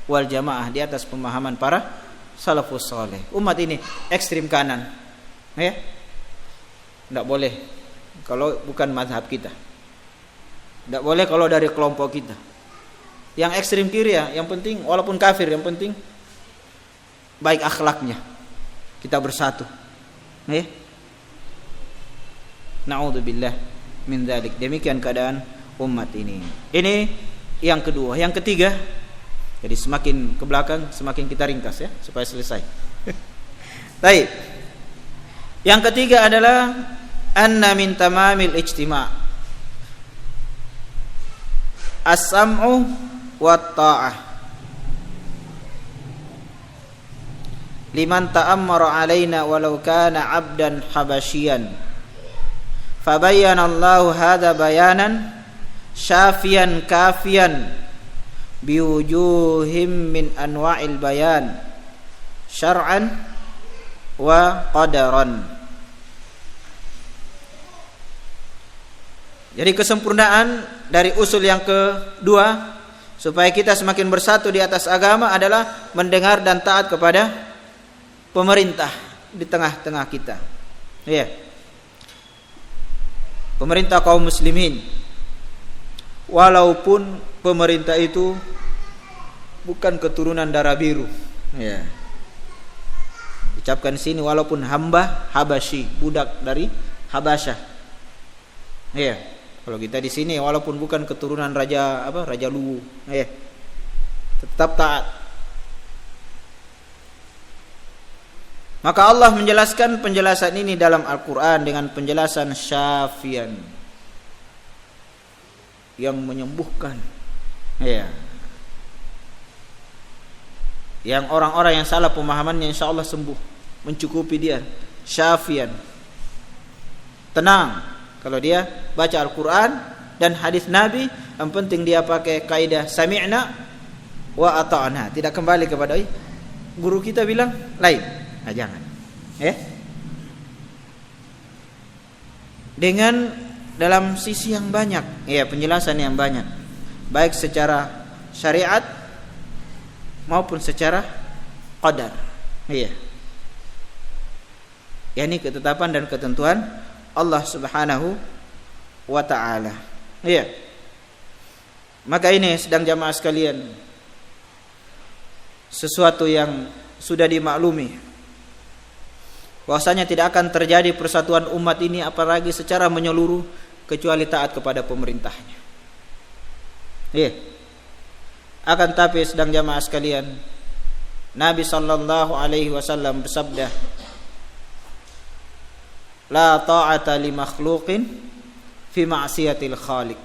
wal jamaah, di atas pemahaman para salafus saleh. Umat ini ekstrim kanan, tidak boleh kalau bukan mazhab kita, tidak boleh kalau dari kelompok kita. Yang ekstrim kiri yang penting walaupun kafir, yang penting baik akhlaknya, kita bersatu. Na'udzubillah min dzalik. Demikian keadaan umat ini. Ini yang kedua. Yang ketiga, jadi semakin ke belakang semakin kita ringkas ya supaya selesai. Baik. Yang ketiga adalah anna min tamamil ijtima' as-sam'u wat ta'ah liman ta'ammara alaina walau kana 'abdan habasyian. Fabayyana Allahu hadza bayanan syafiyan kafiyan biwujuhim min anwa'il bayan syar'an wa qadaran. Jadi kesempurnaan dari usul yang kedua supaya kita semakin bersatu di atas agama adalah mendengar dan taat kepada pemerintah di tengah-tengah kita. pemerintah kaum muslimin, walaupun pemerintah itu bukan keturunan darah biru. Ya. Ucapkan sini walaupun hamba Habasyi, budak dari Habasyah. Ya. Kalau kita di sini walaupun bukan keturunan raja Raja Luwu, ya. Tetap taat. Maka Allah menjelaskan penjelasan ini dalam Al-Qur'an dengan penjelasan syafian, yang menyembuhkan. Ya. Yang orang-orang yang salah pemahamannya insyaallah sembuh, mencukupi dia. Syafian. Tenang kalau dia baca Al-Qur'an dan hadis Nabi, yang penting dia pakai kaidah sami'na wa ata'na, tidak kembali kepada guru kita bilang lain. Nah, jangan. Dengan dalam sisi yang banyak, ya, penjelasan yang banyak, baik secara syariat maupun secara qadar. Iya. yakni ketetapan dan ketentuan Allah Subhanahu wa taala. Iya. Maka ini sedang jamaah sekalian, sesuatu yang sudah dimaklumi bahwasanya tidak akan terjadi persatuan umat ini apalagi secara menyeluruh kecuali taat kepada pemerintahnya. Iya. Akan tapi sedang jamaah sekalian, Nabi sallallahu alaihi wasallam bersabda, la ta'ata li makhluqin fi ma'siyatil khaliq.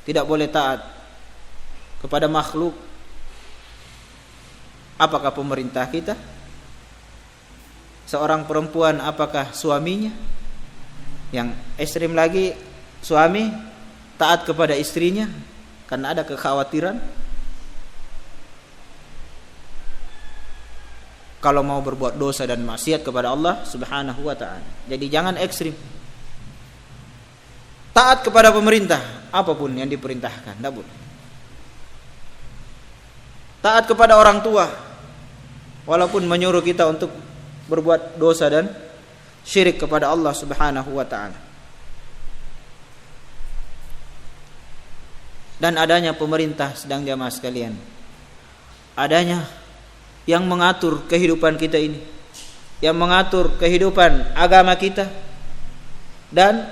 Tidak boleh taat kepada makhluk. Apakah pemerintah kita? Seorang perempuan, apakah suaminya? Yang ekstrim lagi, suami taat kepada istrinya karena ada kekhawatiran kalau mau berbuat dosa dan maksiat kepada Allah Subhanahu wa taala. Jadi jangan ekstrim. Taat kepada pemerintah apapun yang diperintahkan, tidak boleh. Taat kepada orang tua walaupun menyuruh kita untuk berbuat dosa dan syirik kepada Allah Subhanahu wa taala. Dan adanya pemerintah sedang jamaah sekalian, adanya yang mengatur kehidupan kita ini, yang mengatur kehidupan agama kita dan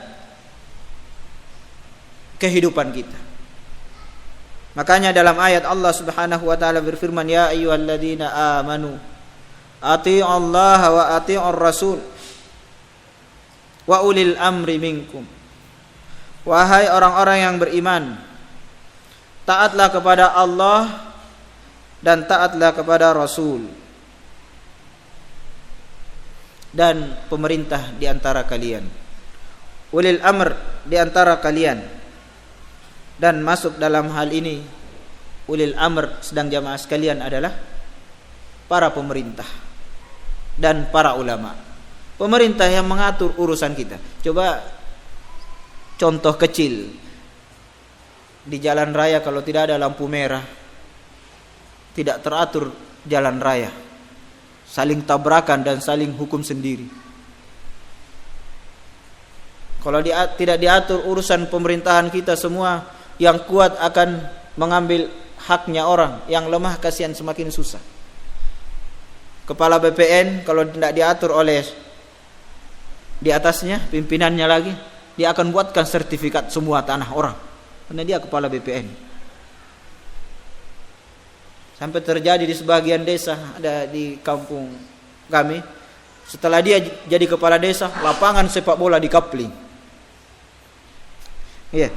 kehidupan kita. Makanya dalam ayat Allah Subhanahu wa taala berfirman, ya ayyuhalladzina amanu athi'ullaha wa athi'ur rasul wa ulil amri minkum. Wahai orang-orang yang beriman, taatlah kepada Allah dan taatlah kepada Rasul dan pemerintah di antara kalian, ulil amr di antara kalian. Dan masuk dalam hal ini ulil amr sedang jamaah sekalian adalah para pemerintah dan para ulama. Pemerintah yang mengatur urusan kita. Coba contoh kecil, di jalan raya kalau tidak ada lampu merah, tidak teratur jalan raya, saling tabrakan dan saling hukum sendiri. Kalau tidak diatur urusan pemerintahan kita, semua yang kuat akan mengambil haknya orang, yang lemah kasihan semakin susah. Kepala BPN kalau tidak diatur oleh di atasnya, pimpinannya lagi, dia akan buatkan sertifikat semua tanah orang karena dia kepala BPN. Sampai terjadi di sebagian desa, ada di kampung kami, setelah dia jadi kepala desa, lapangan sepak bola dikapling. Iya.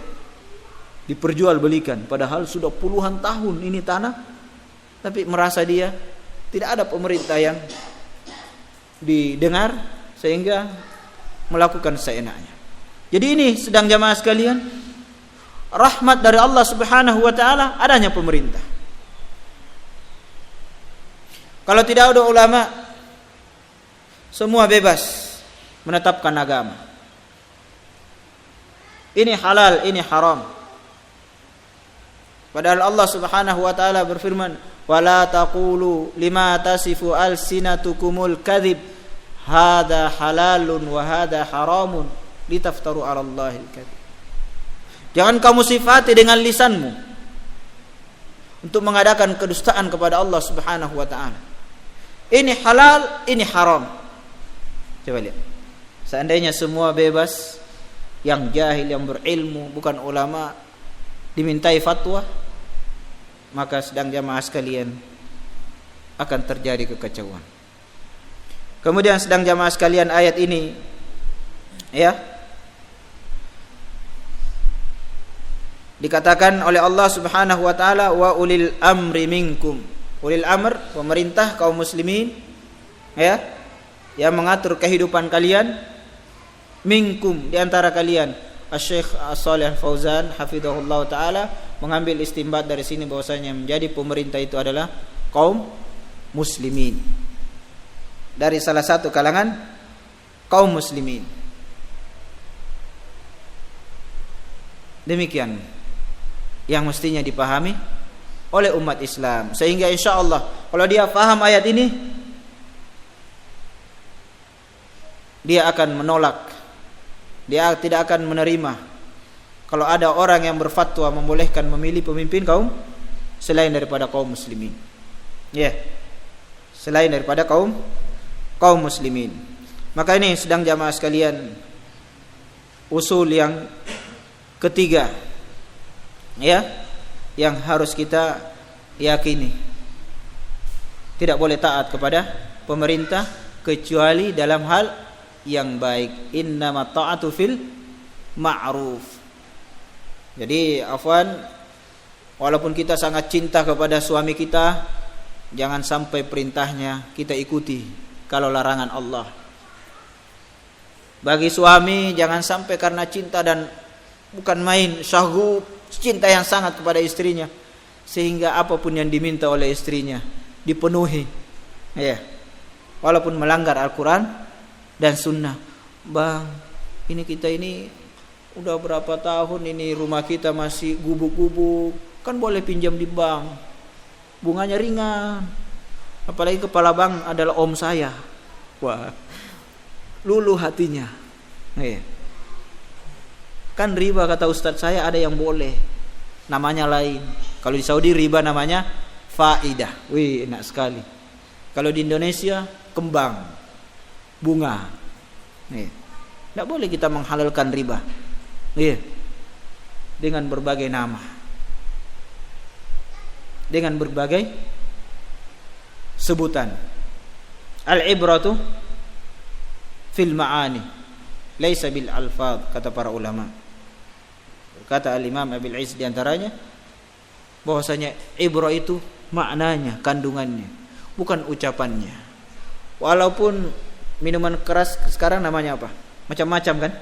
Diperjualbelikan padahal sudah puluhan tahun ini tanah, tapi merasa dia tidak ada pemerintah yang didengar sehingga melakukan seenaknya. Jadi ini sedang jamaah sekalian, rahmat dari Allah Subhanahu wa taala adanya pemerintah. Kalau tidak ada ulama, semua bebas menetapkan agama. Ini halal, ini haram. Padahal Allah Subhanahu wa taala berfirman, "Wala taqulu lima tasifu alsinatukumul kadzib, hadza halalun wa hadza haramun, litaftaru 'alallahil kadzib. Jangan kamu sifati dengan lisanmu untuk mengadakan kedustaan kepada Allah Subhanahu wa taala. Ini halal, ini haram. Coba lihat. Seandainya semua bebas, yang jahil, yang berilmu, bukan ulama, dimintai fatwa, maka sedang jamaah sekalian akan terjadi kekacauan. Kemudian sedang jamaah sekalian, ayat ini ya dikatakan oleh Allah Subhanahu wa taala, wa ulil amri minkum. Ulil amr, pemerintah kaum muslimin ya, yang mengatur kehidupan kalian, minkum, di antara kalian. Asy-Syaikh Shalih Fauzan hafizahullah taala mengambil istinbat dari sini bahwasanya menjadi pemerintah itu adalah kaum muslimin, dari salah satu kalangan kaum muslimin. Demikian yang mestinya dipahami oleh umat Islam, sehingga insyaallah kalau dia paham ayat ini, dia akan menolak, dia tidak akan menerima kalau ada orang yang berfatwa membolehkan memilih pemimpin kaum selain daripada kaum muslimin. Ya, selain daripada kaum muslimin. Maka ini sedang jamaah sekalian, usul yang ketiga ya, yang harus kita yakini. Tidak boleh taat kepada pemerintah kecuali dalam hal yang baik. Innamat ta'atu fil ma'ruf. Jadi afwan, walaupun kita sangat cinta kepada suami kita, jangan sampai perintahnya kita ikuti kalau larangan Allah. Bagi suami jangan sampai karena cinta dan bukan main syahwat, cinta yang sangat kepada istrinya, sehingga apapun yang diminta oleh istrinya dipenuhi ya, walaupun melanggar Al-Quran dan Sunnah. Bang, ini kita ini udah berapa tahun ini rumah kita masih gubuk-gubuk, kan boleh pinjam di bank, bunganya ringan, apalagi kepala bank adalah om saya. Wah, luluh hatinya ya. Kan riba kata ustadz saya ada yang boleh, namanya lain. Kalau di Saudi riba namanya faidah. Wih, enak sekali. Kalau di Indonesia kembang, bunga. Nih, tidak boleh kita menghalalkan riba. Nih, dengan berbagai nama, dengan berbagai sebutan. Al-ibratu fil ma'ani, laisa bil alfaz, kata para ulama. Kata Al-Imam Abil Iz di antaranya bahwasanya ibrah itu maknanya, kandungannya, bukan ucapannya. Walaupun minuman keras sekarang namanya apa? Macam-macam kan?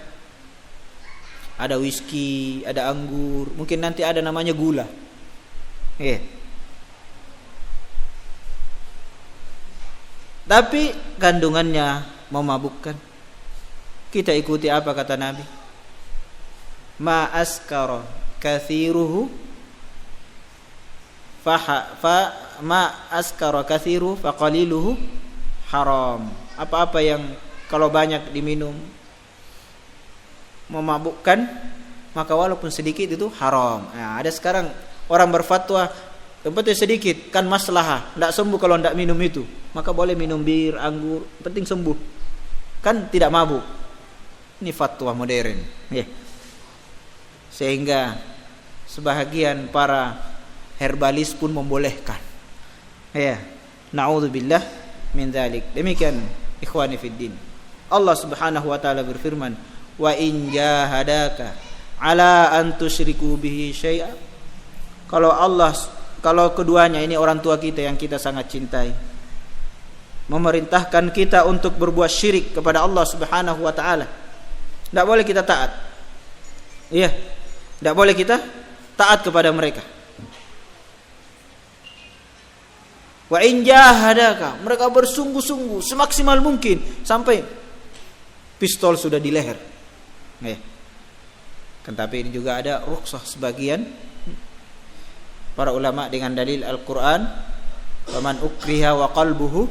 Ada whisky, ada anggur, mungkin nanti ada namanya gula. Tapi kandungannya memabukkan. Kita ikuti apa kata Nabi? Ma askara kathiruhu ma askara kathiruhu fa qaliluhu haram. Apa-apa yang kalau banyak diminum memabukkan, maka walaupun sedikit itu haram. Nah, ada sekarang orang berfatwa yang penting sedikit kan maslahah, tidak sembuh kalau tidak minum itu, maka boleh minum bir, anggur, penting sembuh, kan tidak mabuk. Ini fatwa modern ya. Sehingga sebahagian para herbalis pun membolehkan ya. Na'udzubillah min dzalik. Demikian ikhwani fiddin, Allah Subhanahu wa taala berfirman, wa in jahadaka ala an tusyriku bihi syai'a. Kalau keduanya ini orang tua kita yang kita sangat cintai memerintahkan kita untuk berbuat syirik kepada Allah Subhanahu wa taala, tidak boleh kita taat. Iya, tidak boleh kita taat kepada mereka. Wa in jahadaka, mereka bersungguh-sungguh semaksimal mungkin sampai pistol sudah di leher. Kan tapi ini juga ada rukhsah sebagian para ulama dengan dalil Al-Qur'an, faman ukriha wa qalbuhu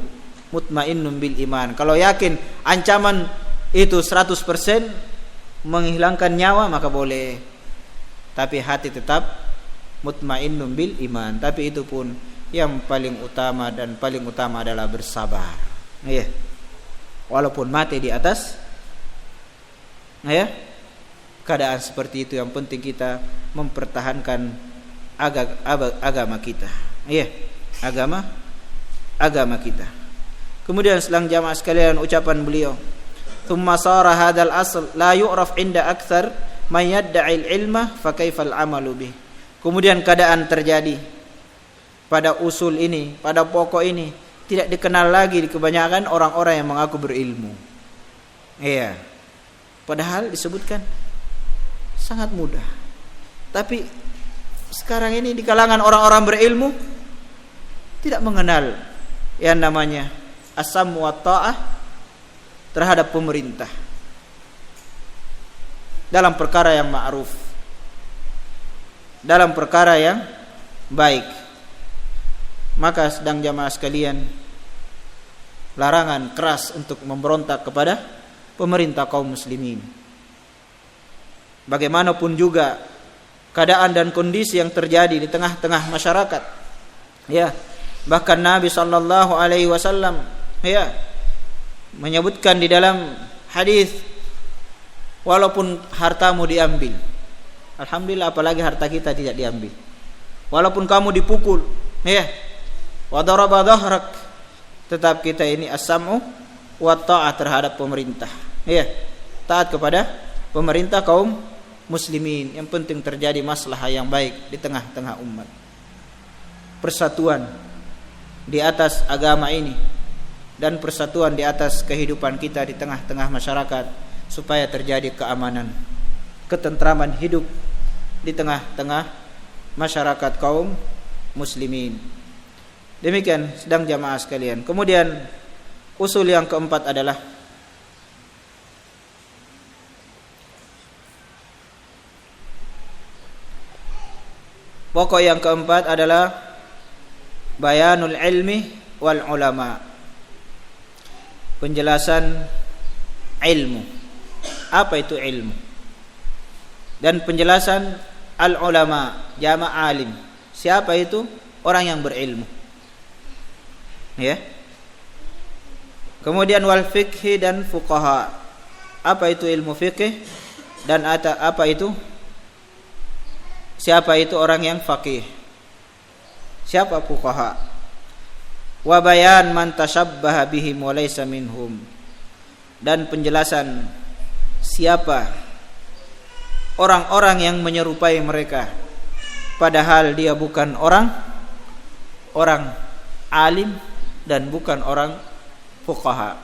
mutmainnun bil iman. Kalau yakin ancaman itu 100%, menghilangkan nyawa maka boleh, tapi hati tetap mutmainnun bil iman. Tapi itu pun yang paling utama, dan paling utama adalah bersabar. Ya. Walaupun mati di atas keadaan seperti itu, yang penting kita mempertahankan agama kita. Agama kita. Kemudian selang jamaah sekalian, ucapan beliau, "Tsumma sara hadzal asl la yu'raf 'inda aktsar man yad'i al-'ilma fa kaifal 'amalu bih." Kemudian keadaan terjadi pada usul ini, pada pokok ini tidak dikenal lagi di kebanyakan orang-orang yang mengaku berilmu. Iya. Padahal disebutkan sangat mudah. Tapi sekarang ini di kalangan orang-orang berilmu tidak mengenal yang namanya as-sam wa ta'ah terhadap pemerintah dalam perkara yang ma'ruf, dalam perkara yang baik. Maka sedang jamaah sekalian, larangan keras untuk memberontak kepada pemerintah kaum muslimin. Bagaimanapun juga keadaan dan kondisi yang terjadi di tengah-tengah masyarakat, bahkan Nabi sallallahu alaihi wasallam menyebutkan di dalam hadis, walaupun hartamu diambil, alhamdulillah, apalagi harta kita tidak diambil, walaupun kamu dipukul, wa daraba dhahrak, tetap kita ini as-sam'u wa ta'ah terhadap pemerintah, taat kepada pemerintah kaum muslimin. Yang penting terjadi maslahah yang baik di tengah-tengah umat, persatuan di atas agama ini, dan persatuan di atas kehidupan kita di tengah-tengah masyarakat, supaya terjadi keamanan, ketentraman hidup di tengah-tengah masyarakat kaum muslimin. Demikian sedang jamaah sekalian. Kemudian usul yang keempat adalah pokok yang keempat adalah bayanul ilmi wal ulama, penjelasan ilmu. Apa itu ilmu? Dan penjelasan al ulama, jama' alim. Siapa itu? Orang yang berilmu. Kemudian wal fiqhi dan fuqaha. Apa itu ilmu fiqh? Dan apa itu? Siapa itu orang yang faqih? Siapa fuqaha? Wa bayan man tashabbaha bihim wa laysa minhum. Dan penjelasan siapa orang-orang yang menyerupai mereka, padahal dia bukan orang alim dan bukan orang fuqaha.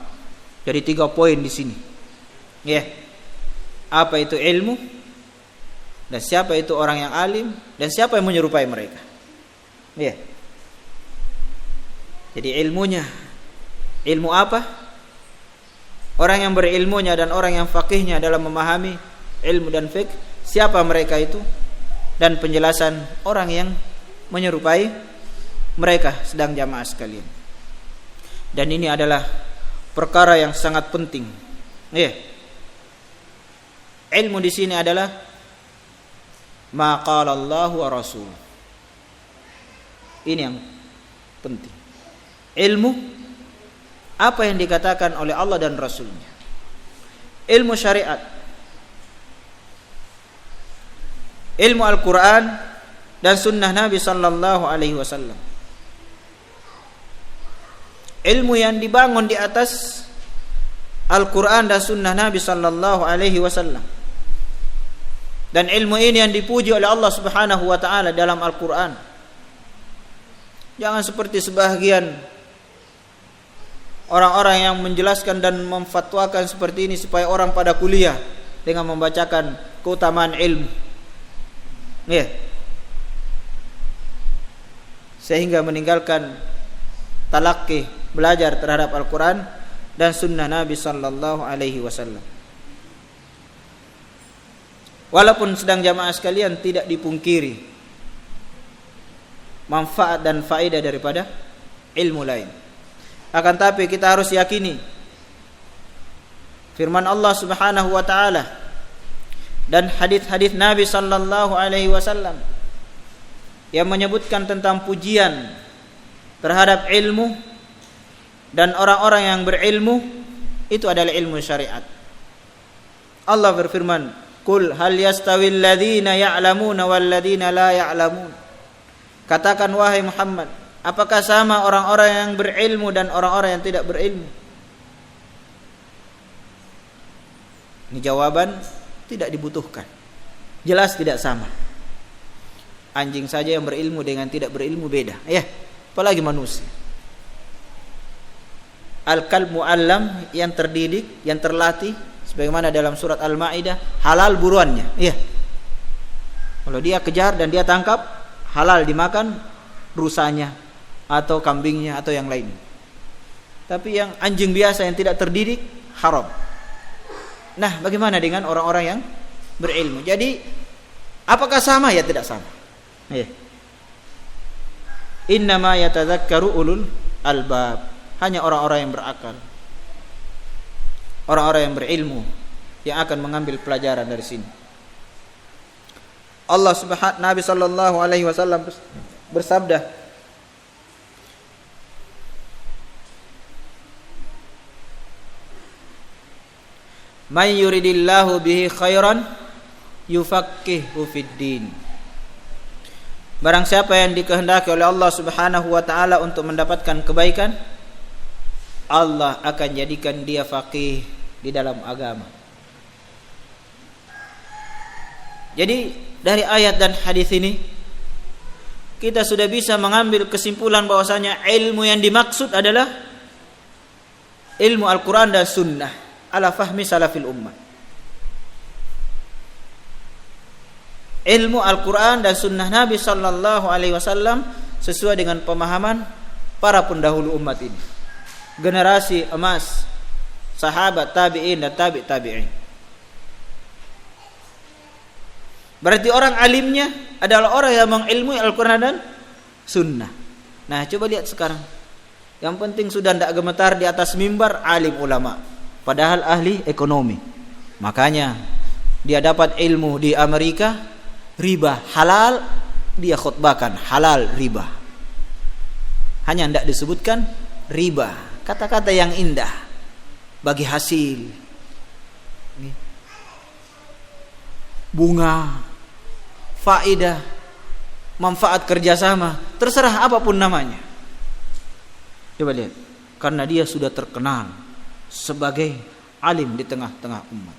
Jadi 3 poin di sini. Apa itu ilmu? Dan siapa itu orang yang alim, dan siapa yang menyerupai mereka. Jadi ilmunya, ilmu apa? Orang yang berilmunya dan orang yang faqihnya dalam memahami ilmu dan fiqh, siapa mereka itu? Dan penjelasan orang yang menyerupai mereka, sedang jamaah sekalian. Dan ini adalah perkara yang sangat penting. Ilmu di sini adalah ma qala Allah wa Rasul. Ini yang penting. Ilmu apa yang dikatakan oleh Allah dan Rasulnya. Ilmu syariat, ilmu Al-Quran dan sunnah Nabi sallallahu alaihi wasallam. Ilmu yang dibangun di atas Al-Quran dan sunnah Nabi sallallahu alaihi wasallam. Dan ilmu ini yang dipuji oleh Allah Subhanahu wa taala dalam Al-Qur'an. Jangan seperti sebahagian orang-orang yang menjelaskan dan memfatwakan seperti ini supaya orang pada kuliah dengan membacakan keutamaan ilmu. Sehingga meninggalkan talaqi, belajar terhadap Al-Qur'an dan sunnah Nabi sallallahu alaihi wasallam. Walaupun sedang jamaah sekalian tidak dipungkiri manfaat dan faedah daripada ilmu lain. Akan tapi kita harus yakini firman Allah Subhanahu wa taala dan hadis-hadis Nabi sallallahu alaihi wasallam yang menyebutkan tentang pujian terhadap ilmu dan orang-orang yang berilmu, itu adalah ilmu syariat. Allah berfirman, "Qul hal yastawil ladzina ya'lamuna wal ladzina la ya'lamun." Katakan wahai Muhammad, apakah sama orang-orang yang berilmu dan orang-orang yang tidak berilmu? Ini jawaban tidak dibutuhkan. Jelas tidak sama. Anjing saja yang berilmu dengan tidak berilmu beda, ya. Apalagi manusia. Al-kalb mu'allam, yang terdidik, yang terlatih, sebagaimana dalam surat Al-Maidah, halal buruannya, iya. Kalau dia kejar dan dia tangkap, halal dimakan rusanya atau kambingnya atau yang lain. Tapi yang anjing biasa yang tidak terdidik, haram. Nah, bagaimana dengan orang-orang yang berilmu? Jadi, apakah sama? Ya tidak sama. Iya. Innama yatadzakkaru ulul albab. Hanya orang-orang yang berakal, orang-orang yang berilmu yang akan mengambil pelajaran dari sini. Nabi sallallahu alaihi wasallam bersabda, "May yuridillahu bihi khairan yufaqihu fid din." Barang siapa yang dikehendaki oleh Allah Subhanahu wa taala untuk mendapatkan kebaikan, Allah akan jadikan dia faqih di dalam agama. Jadi dari ayat dan hadis ini kita sudah bisa mengambil kesimpulan bahwasanya ilmu yang dimaksud adalah ilmu Al-Quran dan Sunnah ala fahmi salafil ummah. Ilmu Al-Quran dan Sunnah Nabi sallallahu alaihi wasallam sesuai dengan pemahaman para pendahulu umat ini, generasi emas, sahabat, tabi'in dan tabi'in. Berarti orang alimnya adalah orang yang mengilmui Al-Quran dan Sunnah. Nah, coba lihat sekarang. Yang penting sudah tidak gemetar di atas mimbar, alim ulama, padahal ahli ekonomi. Makanya dia dapat ilmu di Amerika, riba halal, dia khutbahkan halal riba. Hanya tidak disebutkan riba. Kata-kata yang indah bagi hasil, bunga, faidah, manfaat kerjasama, terserah apapun namanya. Coba lihat, karena dia sudah terkenal sebagai alim di tengah-tengah umat.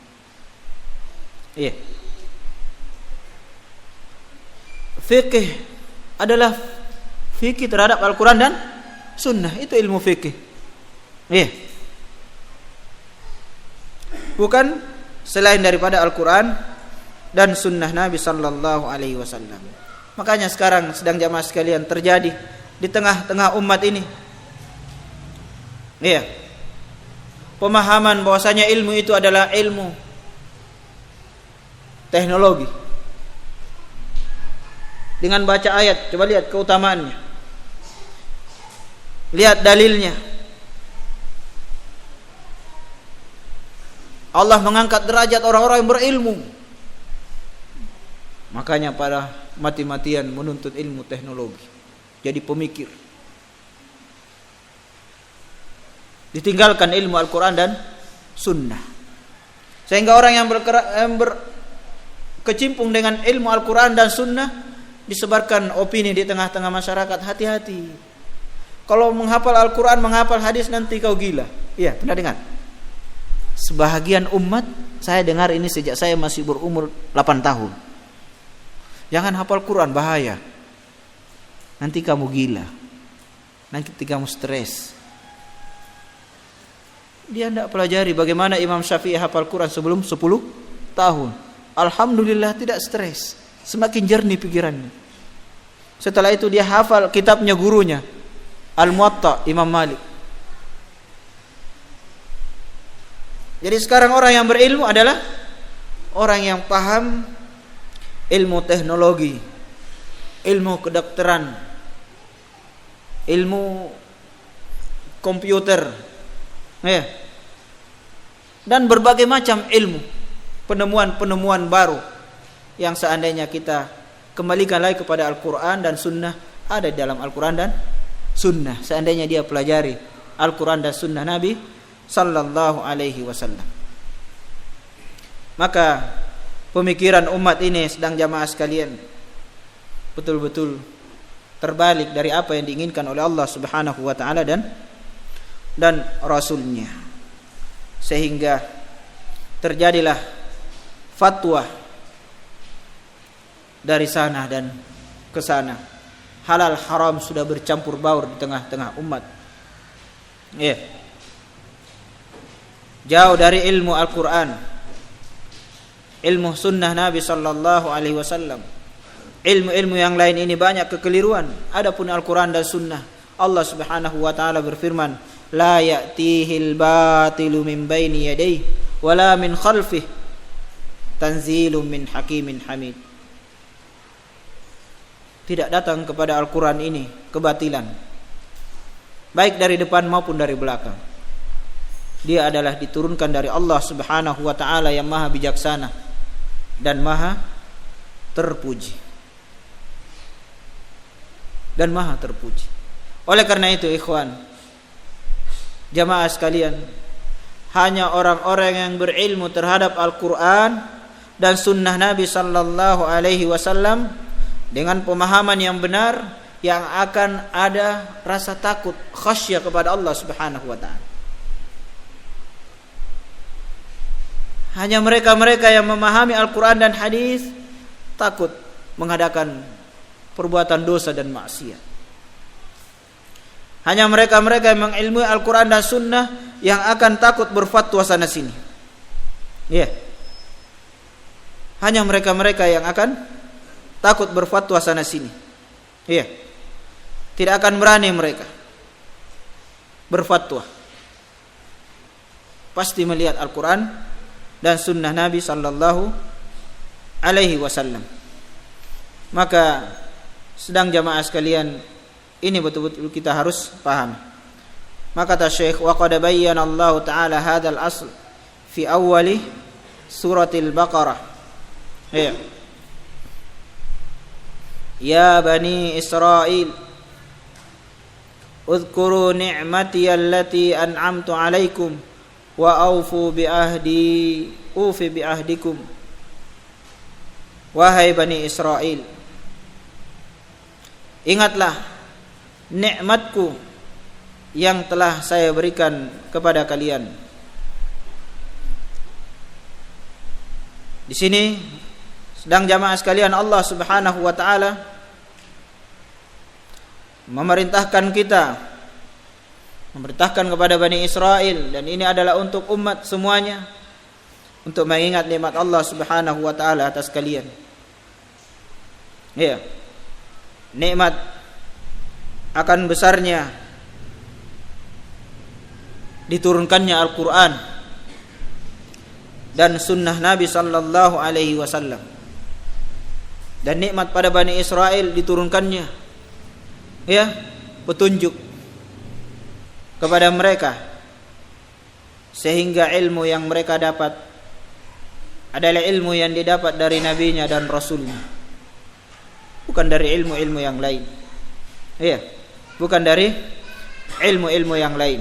Iya. Fikih adalah fikih terhadap Al-Quran dan Sunnah, itu ilmu fikih. Iya. Bukan selain daripada Al-Quran dan Sunnah Nabi sallallahu alaihi wasallam. Makanya sekarang sedang jamaah sekalian terjadi di tengah-tengah umat ini, iya, pemahaman bahwasanya ilmu itu adalah ilmu teknologi. Dengan baca ayat, coba lihat keutamaannya, lihat dalilnya. Allah mengangkat derajat orang-orang yang berilmu. Makanya para mati-matian menuntut ilmu teknologi, jadi pemikir. Ditinggalkan ilmu Al-Quran dan Sunnah, sehingga orang yang berkecimpung dengan ilmu Al-Quran dan Sunnah disebarkan opini di tengah-tengah masyarakat, hati-hati. Kalau menghafal Al-Quran, menghafal hadis, nanti kau gila. Iya, pernah dengar? Sebahagian umat, saya dengar ini sejak saya masih berumur 8 tahun. Jangan hafal Quran, bahaya. Nanti kamu gila. Nanti kamu stres. Dia tidak pelajari bagaimana Imam Syafi'i hafal Quran sebelum 10 tahun. Alhamdulillah tidak stres. Semakin jernih pikirannya. Setelah itu dia hafal kitabnya gurunya, Al-Muwatta Imam Malik. Jadi sekarang orang yang berilmu adalah orang yang paham ilmu teknologi, ilmu kedokteran, ilmu komputer, ya, dan berbagai macam ilmu penemuan-penemuan baru yang seandainya kita kembalikan lagi kepada Al-Quran dan Sunnah, ada di dalam Al-Quran dan Sunnah. Seandainya dia pelajari Al-Quran dan Sunnah Nabi sallallahu alaihi wasallam, maka pemikiran umat ini, sedang jamaah sekalian, betul-betul terbalik dari apa yang diinginkan oleh Allah Subhanahu wa taala dan Rasulnya, sehingga terjadilah fatwa dari sana dan ke sana. Halal haram sudah bercampur baur di tengah-tengah umat. Jauh dari ilmu Al-Quran, ilmu sunnah Nabi sallallahu alaihi wasallam. Ilmu-ilmu yang lain ini banyak kekeliruan. Adapun Al-Quran dan Sunnah, Allah Subhanahu wa taala berfirman, la ya'tihil batilu min baini yadayhi wala min khalfihi tanzilun min hakimin hamid. Tidak datang kepada Al-Quran ini kebatilan, baik dari depan maupun dari belakang. Dia adalah diturunkan dari Allah Subhanahu wa taala yang maha bijaksana dan maha terpuji. Oleh karena itu, ikhwan, jamaah sekalian, hanya orang-orang yang berilmu terhadap Al-Quran dan Sunnah Nabi sallallahu alaihi wasallam dengan pemahaman yang benar, yang akan ada rasa takut, khasyah kepada Allah Subhanahu wa taala. Hanya mereka-mereka yang memahami Al-Quran dan hadis takut mengadakan perbuatan dosa dan maksiat. Hanya mereka-mereka yang mengilmui Al-Quran dan Sunnah yang akan takut berfatwa sana sini. Hanya mereka-mereka yang akan takut berfatwa sana sini. Tidak akan berani mereka berfatwa. Pasti melihat Al-Quran dan Sunnah Nabi sallallahu alaihi wasallam. Maka sedang jamaah sekalian, ini betul-betul kita harus paham. Maka kata Syekh, wa qad bayyana Allah taala hadzal asl fi awwali suratil Baqarah. Ya bani Israil, udhkuru ni'mati allati an'amtu 'alaikum wa aufu bi ahdi ufi bi ahdikum. Wahai bani Israel, ingatlah nikmatku yang telah saya berikan kepada kalian. Di sini sedang jamaah sekalian, Allah Subhanahu wa taala memerintahkan kepada Bani Israel, dan ini adalah untuk umat semuanya, untuk mengingat nikmat Allah Subhanahu wa taala atas kalian. Nikmat akan besarnya diturunkannya Al-Quran dan Sunnah Nabi sallallahu alaihi wasallam. Dan nikmat pada Bani Israel diturunkannya petunjuk kepada mereka, sehingga ilmu yang mereka dapat adalah ilmu yang didapat dari nabinya dan rasulnya, bukan dari ilmu-ilmu yang lain. Bukan dari ilmu-ilmu yang lain.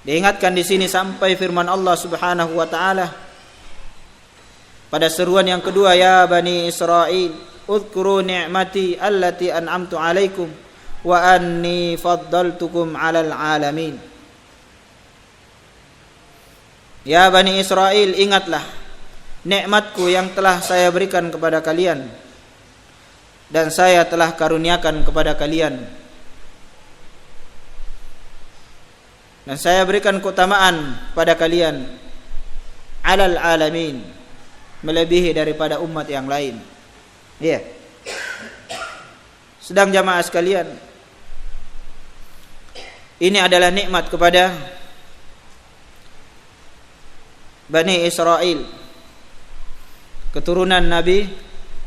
Diingatkan di sini sampai firman Allah Subhanahu wa taala pada seruan yang kedua, ya bani Israil, udhkuru ni'mati allati an'amtu 'alaikum wa anni faddaltukum 'alal 'alamin. Ya bani Israil, ingatlah nikmatku yang telah saya berikan kepada kalian, dan saya telah karuniakan kepada kalian, dan saya berikan keutamaan pada kalian 'alal 'alamin, melebihi daripada umat yang lain. Sedang jamaah sekalian, ini adalah nikmat kepada Bani Israel, keturunan Nabi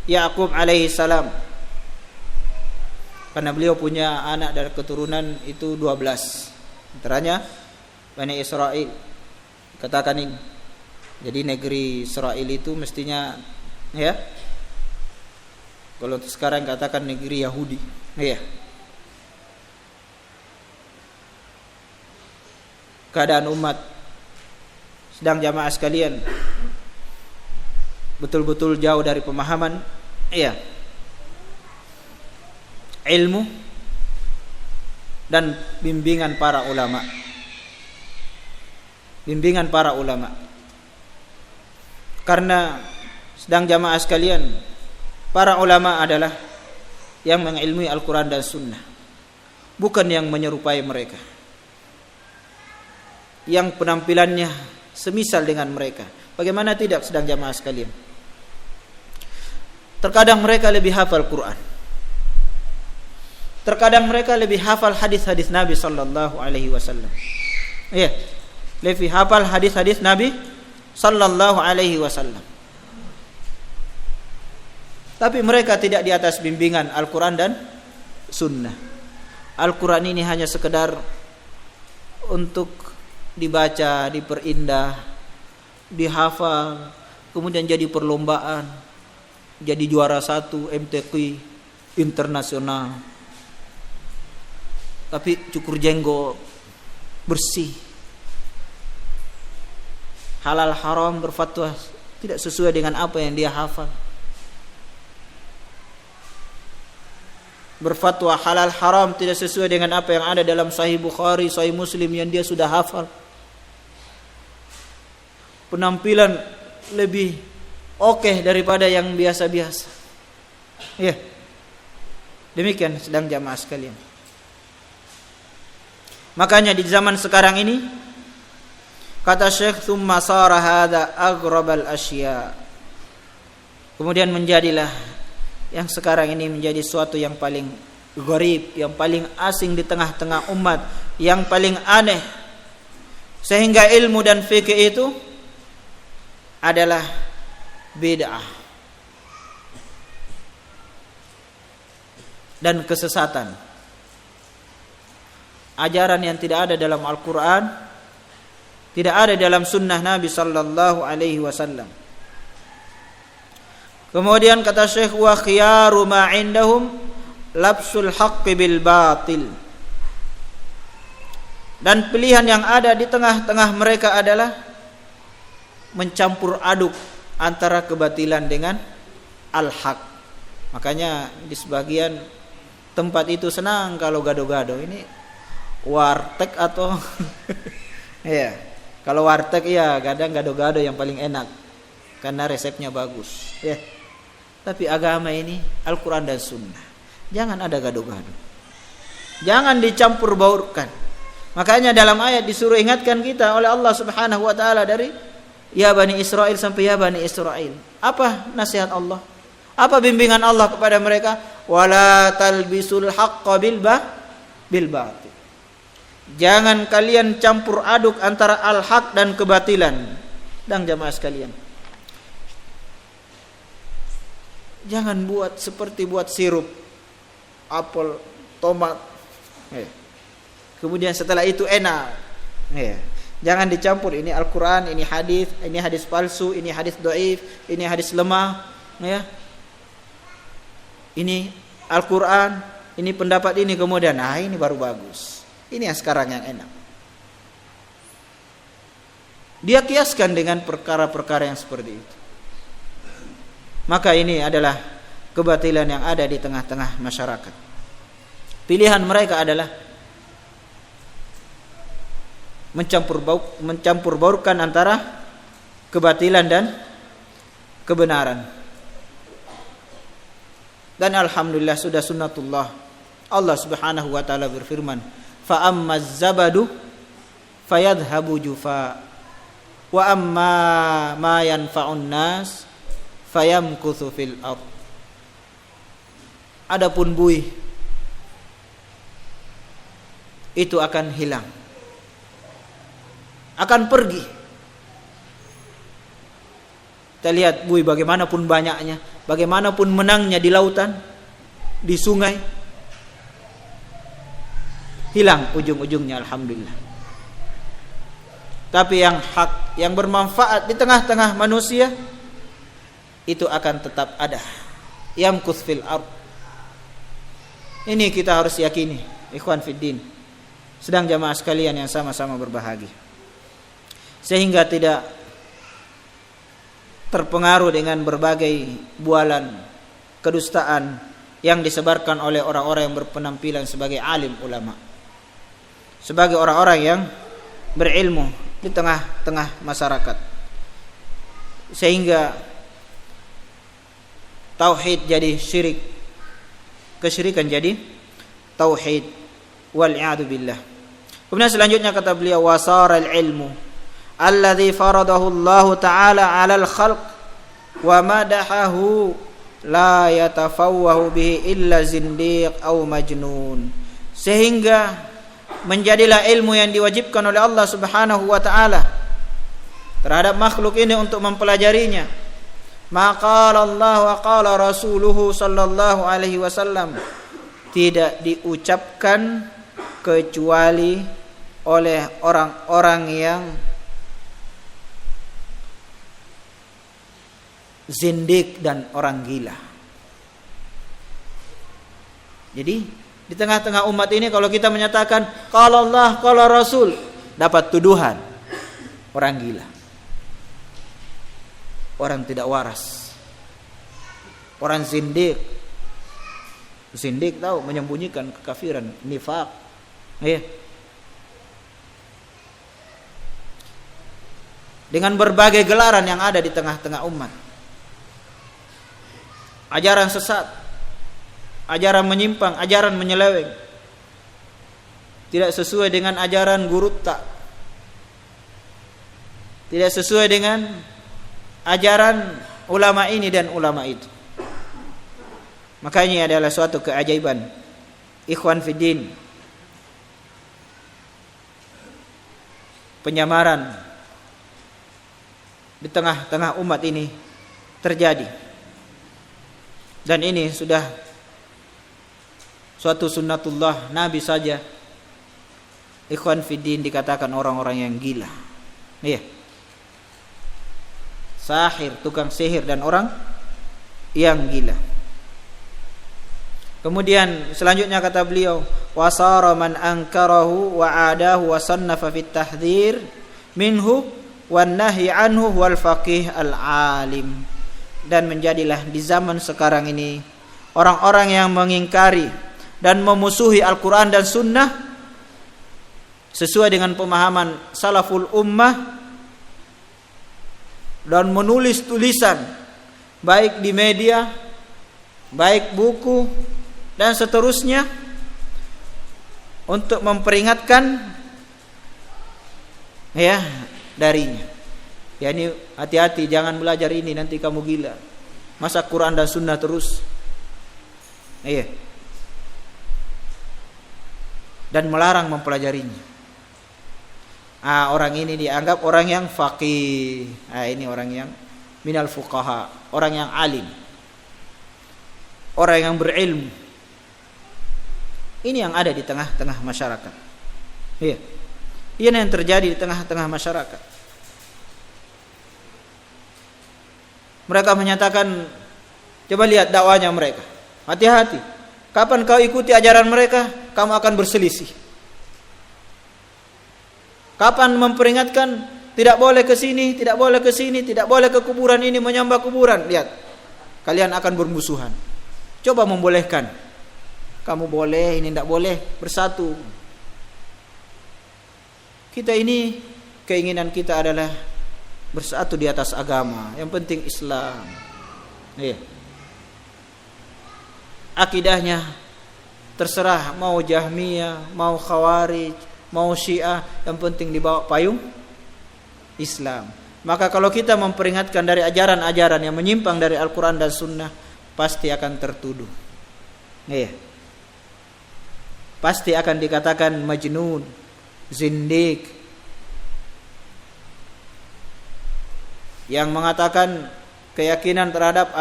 Ya'qub alaihi salam. Karena beliau punya anak dari keturunan itu 12, antaranya Bani Israel. Katakan ini Jadi negeri Israel itu mestinya, ya, kalau sekarang katakan negeri Yahudi, ya. Keadaan umat, sedang jamaah sekalian, betul-betul jauh dari pemahaman, ya, ilmu dan bimbingan para ulama. Bimbingan para ulama. Karena sedang jamaah sekalian, para ulama adalah yang mengilmui Al-Quran dan Sunnah, bukan yang menyerupai mereka, yang penampilannya semisal dengan mereka. Bagaimana tidak, sedang jamaah sekalian? Terkadang mereka lebih hafal Quran, terkadang mereka lebih hafal hadis-hadis Nabi sallallahu alaihi wasallam. Iya, lebih hafal hadis-hadis Nabi sallallahu alaihi wasallam. Tapi mereka tidak di atas bimbingan Al-Quran dan Sunnah. Al-Quran ini hanya sekedar untuk dibaca, diperindah, dihafal, kemudian jadi perlombaan, jadi juara 1 MTQ internasional. Tapi cukur jenggot, bersih, halal haram, berfatwa tidak sesuai dengan apa yang dia hafal. Berfatwa halal haram tidak sesuai dengan apa yang ada dalam Sahih Bukhari, Sahih Muslim yang dia sudah hafal. Penampilan lebih oke daripada yang biasa-biasa. Ya. Demikian sedang jamaah sekalian. Makanya di zaman sekarang ini, kata Syekh, "Tsumma sara hadza aghrabal asya." Kemudian menjadilah yang sekarang ini menjadi suatu yang paling gharib, yang paling asing di tengah-tengah umat, yang paling aneh, sehingga ilmu dan fikih itu adalah bid'ah dan kesesatan. Ajaran yang tidak ada dalam Al-Quran, tidak ada dalam sunnah Nabi sallallahu alaihi wasallam. Kemudian kata Syekh, wa khiyaru ma indahum labsul haqqi bil batil. Dan pilihan yang ada di tengah-tengah mereka adalah mencampur aduk antara kebatilan dengan al-haq. Makanya di sebagian tempat itu senang kalau gado-gado. Ini warteg atau ya. Kalau warteg ya kadang gado-gado yang paling enak karena resepnya bagus, ya. Tapi agama ini Al-Quran dan Sunnah, jangan ada gado-gado, jangan dicampur baurkan. Makanya dalam ayat disuruh ingatkan kita oleh Allah Subhanahu wa taala dari ya Bani Israel sampai ya Bani Israel. Apa nasihat Allah? Apa bimbingan Allah kepada mereka? Wala talbisul haqqa bil batil. Jangan kalian campur aduk antara al-haq dan kebatilan. Dan jamaah sekalian, jangan buat seperti buat sirup apel, tomat. Kemudian setelah itu enak. Jangan dicampur, ini Al-Quran, ini hadis palsu, ini hadis dhaif, ini hadis lemah, ya. Ini Al-Quran, ini pendapat ini, kemudian ini baru bagus. Ini yang sekarang yang enak. Dia kiaskan dengan perkara-perkara yang seperti itu. Maka ini adalah kebatilan yang ada di tengah-tengah masyarakat. Pilihan mereka adalah mencampur baurkan antara kebatilan dan kebenaran. Dan alhamdulillah sudah sunnatullah. Allah Subhanahu wa taala berfirman, "Fa ammaz zabadu fayadhhabu jufa wa amma ma yanfa'un nas fayamkuthu fil ard." Adapun buih itu akan hilang, akan pergi. Kita lihat buih bagaimanapun banyaknya, bagaimanapun menangnya di lautan, di sungai, hilang ujung-ujungnya alhamdulillah. Tapi yang hak, yang bermanfaat di tengah-tengah manusia itu akan tetap ada. Yamkuth fil ard. Ini kita harus yakini, ikhwan fiddin. Sedang jamaah sekalian yang sama-sama berbahagia. Sehingga tidak terpengaruh dengan berbagai bualan kedustaan yang disebarkan oleh orang-orang yang berpenampilan sebagai alim ulama, sebagai orang-orang yang berilmu di tengah-tengah masyarakat, sehingga tauhid jadi syirik, kesyirikan jadi tauhid, wal i'adu billah. Kemudian selanjutnya kata beliau, wasara al-ilmu alladhi faradahu Allah Ta'ala 'alal khalq wa madahahu la yatafawwahu bihi illa zindiq aw majnun. Sehingga menjadilah ilmu yang diwajibkan oleh Allah Subhanahu wa taala terhadap makhluk ini untuk mempelajarinya. Maka Allah wa qala rasuluhu sallallahu alaihi wasallam, tidak diucapkan kecuali oleh orang-orang yang zindik dan orang gila. Jadi di tengah-tengah umat ini kalau kita menyatakan qala Allah qala Rasul, dapat tuduhan orang gila, orang tidak waras, orang zindik. Zindik tahu, menyembunyikan kekafiran, nifaq. Dengan berbagai gelaran yang ada di tengah-tengah umat. Ajaran sesat, ajaran menyimpang, ajaran menyeleweng, tidak sesuai dengan ajaran guru tak, tidak sesuai dengan ajaran ulama ini dan ulama itu. Maka ini adalah suatu keajaiban, ikhwan fiddin, penyamaran di tengah-tengah umat ini terjadi. Dan ini sudah suatu sunnatullah Nabi saja, ikhwan fiddin, dikatakan orang-orang yang gila. Iya. Sahir, tukang sihir, dan orang yang gila. Kemudian selanjutnya kata beliau, wasara man ankarahu wa adahu wa sannafa fit tahdhir minhu wan nahi anhu wal faqih al alim. Dan menjadilah di zaman sekarang ini orang-orang yang mengingkari dan memusuhi Al-Quran dan Sunnah sesuai dengan pemahaman salaful ummah, dan menulis tulisan baik di media, baik buku dan seterusnya untuk memperingatkan darinya. Ya, ini hati-hati, jangan belajar ini, nanti kamu gila. Masa Quran dan Sunnah terus. Dan melarang mempelajarinya. Orang ini dianggap orang yang faqih. Ini orang yang minal fuqaha, orang yang alim, orang yang berilmu. Ini yang ada di tengah-tengah masyarakat. Ini yang terjadi di tengah-tengah masyarakat. Mereka menyatakan, coba lihat dakwanya mereka. Hati-hati. Kapan kau ikuti ajaran mereka, kamu akan berselisih. Kapan memperingatkan tidak boleh ke sini, tidak boleh ke sini, tidak boleh ke kuburan ini, menyembah kuburan, lihat, kalian akan bermusuhan. Coba membolehkan. Kamu boleh, ini tidak boleh, bersatu. Kita ini, keinginan kita adalah bersatu di atas agama, yang penting Islam. Akidahnya terserah, mau Jahmiyah, mau Khawarij, mau Syiah, yang penting dibawa payung Islam. Maka kalau kita memperingatkan dari ajaran-ajaran yang menyimpang dari Al-Quran dan Sunnah, pasti akan tertuduh. Pasti akan dikatakan majnun, zindik. Yang mengatakan keyakinan terhadap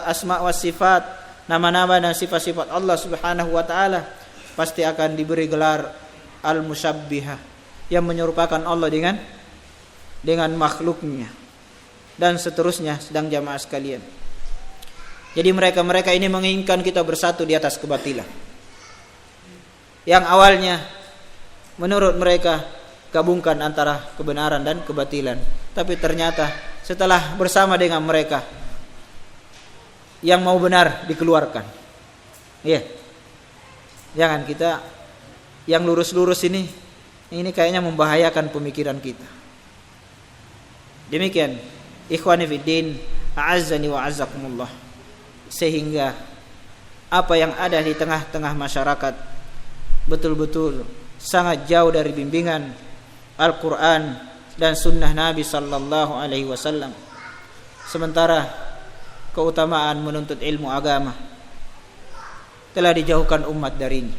asma wa sifat, nama-nama dan sifat-sifat Allah Subhanahu wa taala, pasti akan diberi gelar al-musyabbihah, yang menyerupakan Allah dengan dengan makhluknya, dan seterusnya. Sedang jamaah sekalian, jadi mereka ini menginginkan kita bersatu di atas kebatilan yang awalnya menurut mereka gabungkan antara kebenaran dan kebatilan, tapi ternyata setelah bersama dengan mereka yang mau benar dikeluarkan. Iya. Jangan kita yang lurus-lurus ini kayaknya membahayakan pemikiran kita. Demikian, ikhwani fiddin, a'azzani wa a'azzakumullah. Sehingga apa yang ada di tengah-tengah masyarakat betul-betul sangat jauh dari bimbingan Al-Quran dan sunnah Nabi sallallahu alaihi wasallam. Sementara keutamaan menuntut ilmu agama telah dijauhkan umat darinya.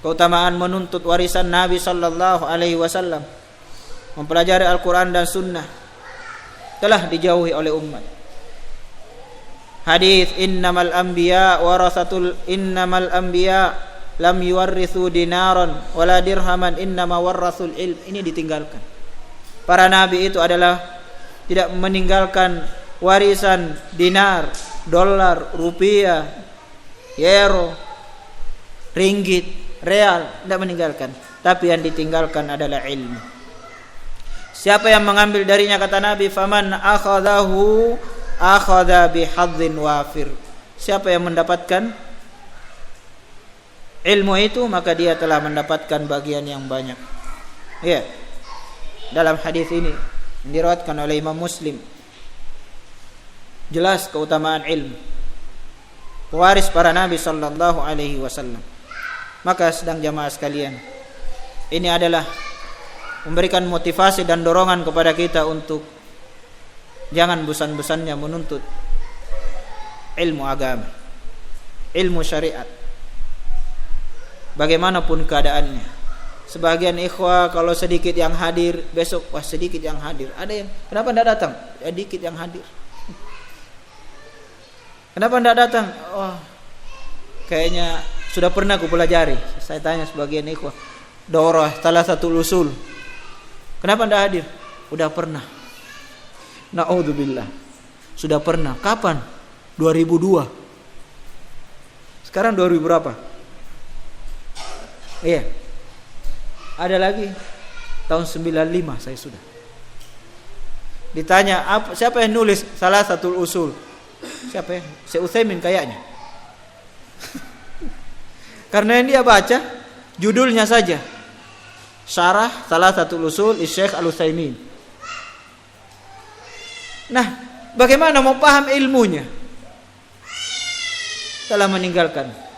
Keutamaan menuntut warisan Nabi sallallahu alaihi wasallam, mempelajari Al-Quran dan sunnah, telah dijauhi oleh umat. Hadis innamal anbiya lam yuwarrithu dinaran wala dirhaman innama warrathul ilm, ini ditinggalkan. Para nabi itu adalah tidak meninggalkan warisan dinar, dolar, rupiah, euro, ringgit, real, tidak meninggalkan, tapi yang ditinggalkan adalah ilmu. Siapa yang mengambil darinya, kata Nabi, faman akhadahu akhadha bihadzin wafir. Siapa yang mendapatkan ilmu itu, maka dia telah mendapatkan bagian yang banyak. Ya. Dalam hadis ini yang diriwayatkan oleh Imam Muslim, jelas keutamaan ilmu, pewaris para nabi sallallahu alaihi wasallam. Maka sedang jamaah sekalian, ini adalah memberikan motivasi dan dorongan kepada kita untuk jangan bosan-bosannya menuntut ilmu agama, ilmu syariat, bagaimanapun keadaannya. Sebagian ikhwah kalau sedikit yang hadir, besok wah sedikit yang hadir. Ada yang kenapa tidak datang? Sedikit yang hadir. Kenapa tidak datang? Oh, kayaknya sudah pernah aku pelajari. Saya tanya sebagian ikhwah, daurah salah satu usul, kenapa tidak hadir? Udah pernah. Na'udzubillah. Sudah pernah. Kapan? 2002. Sekarang 2000 berapa? Iya. Ada lagi tahun 95 saya sudah. Ditanya siapa yang nulis salah satu usul? Siapa ya? Syekh Utsaimin kayaknya. Karena yang dia baca judulnya saja, Syarah salah satu usul Syekh Al-Utsaimin. Nah, bagaimana mau paham ilmunya? Telah meninggalkan.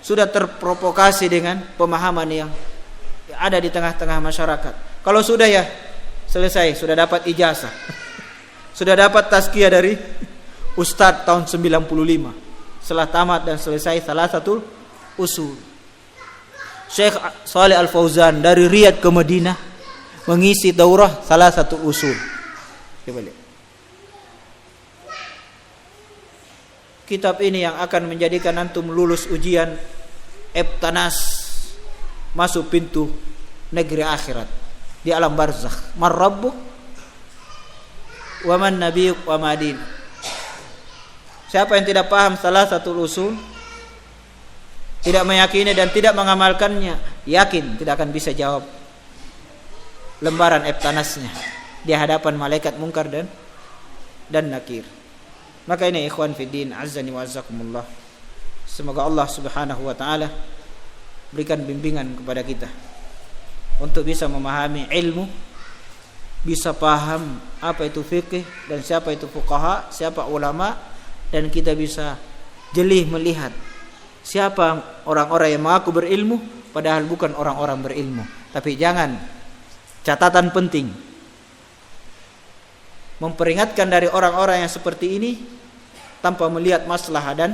Sudah terprovokasi dengan pemahaman yang ada di tengah-tengah masyarakat. Kalau sudah ya selesai, sudah dapat ijazah. Sudah dapat tazkiyah dari Ustadz tahun 95. Setelah tamat dan selesai salah satu usul. Syekh Shalih Al-Fauzan dari Riyadh ke Madinah mengisi daurah salah satu usul. Coba lihat. Kitab ini yang akan menjadikan antum lulus ujian Eptanas, masuk pintu negeri akhirat di alam barzakh. Man rabbuk wa man nabiyyuk wa ma din. Siapa yang tidak paham salah satu usul, tidak meyakini dan tidak mengamalkannya, yakin tidak akan bisa jawab lembaran Eptanasnya di hadapan malaikat munkar dan nakir. Maka ini ikhwan fiddin, azzani wa azzakumullah. Semoga Allah Subhanahu wa taala berikan bimbingan kepada kita untuk bisa memahami ilmu, bisa paham apa itu fikih dan siapa itu fuqaha, siapa ulama, dan kita bisa jeli melihat siapa orang-orang yang mengaku berilmu padahal bukan orang-orang berilmu. Tapi jangan, catatan penting, memperingatkan dari orang-orang yang seperti ini tanpa melihat maslahah dan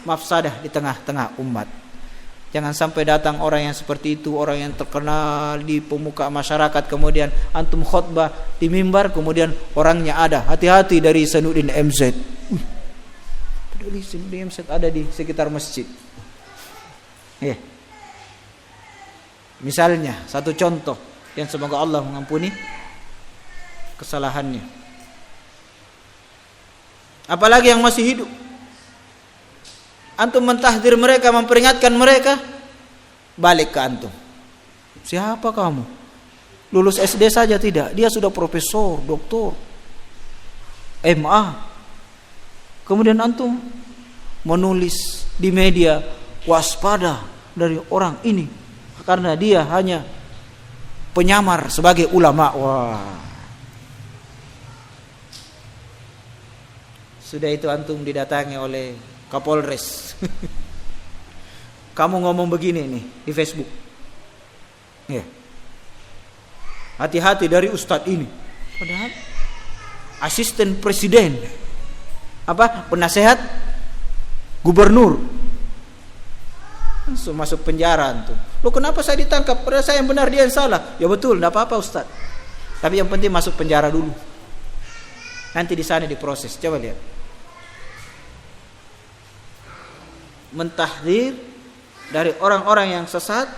mafsadah di tengah-tengah umat. Jangan sampai datang orang yang seperti itu, orang yang terkenal di pemuka masyarakat, kemudian antum khutbah di mimbar, kemudian orangnya ada. Hati-hati dari Sanuddin MZ. Padahal Sanuddin MZ ada di sekitar masjid. Misalnya, satu contoh, Dan semoga Allah mengampuni kesalahannya. Apalagi yang masih hidup. Antum mentahdir mereka, memperingatkan mereka, balik ke antum. Siapa kamu? Lulus SD saja tidak, dia sudah profesor, doktor, MA. Kemudian antum menulis di media, waspada dari orang ini karena dia hanya penyamar sebagai ulama. Wah. Sudah itu antum didatangi oleh Kapolres. Kamu ngomong begini nih di Facebook. Ya. Hati-hati dari ustadz ini. Padahal asisten presiden, penasehat gubernur, langsung masuk penjara antum. Loh, kenapa saya ditangkap? Padahal saya yang benar, dia yang salah. Ya betul, enggak apa-apa ustadz. Tapi yang penting masuk penjara dulu. Nanti di sana diproses. Coba lihat. Mentahdir dari orang-orang yang sesat,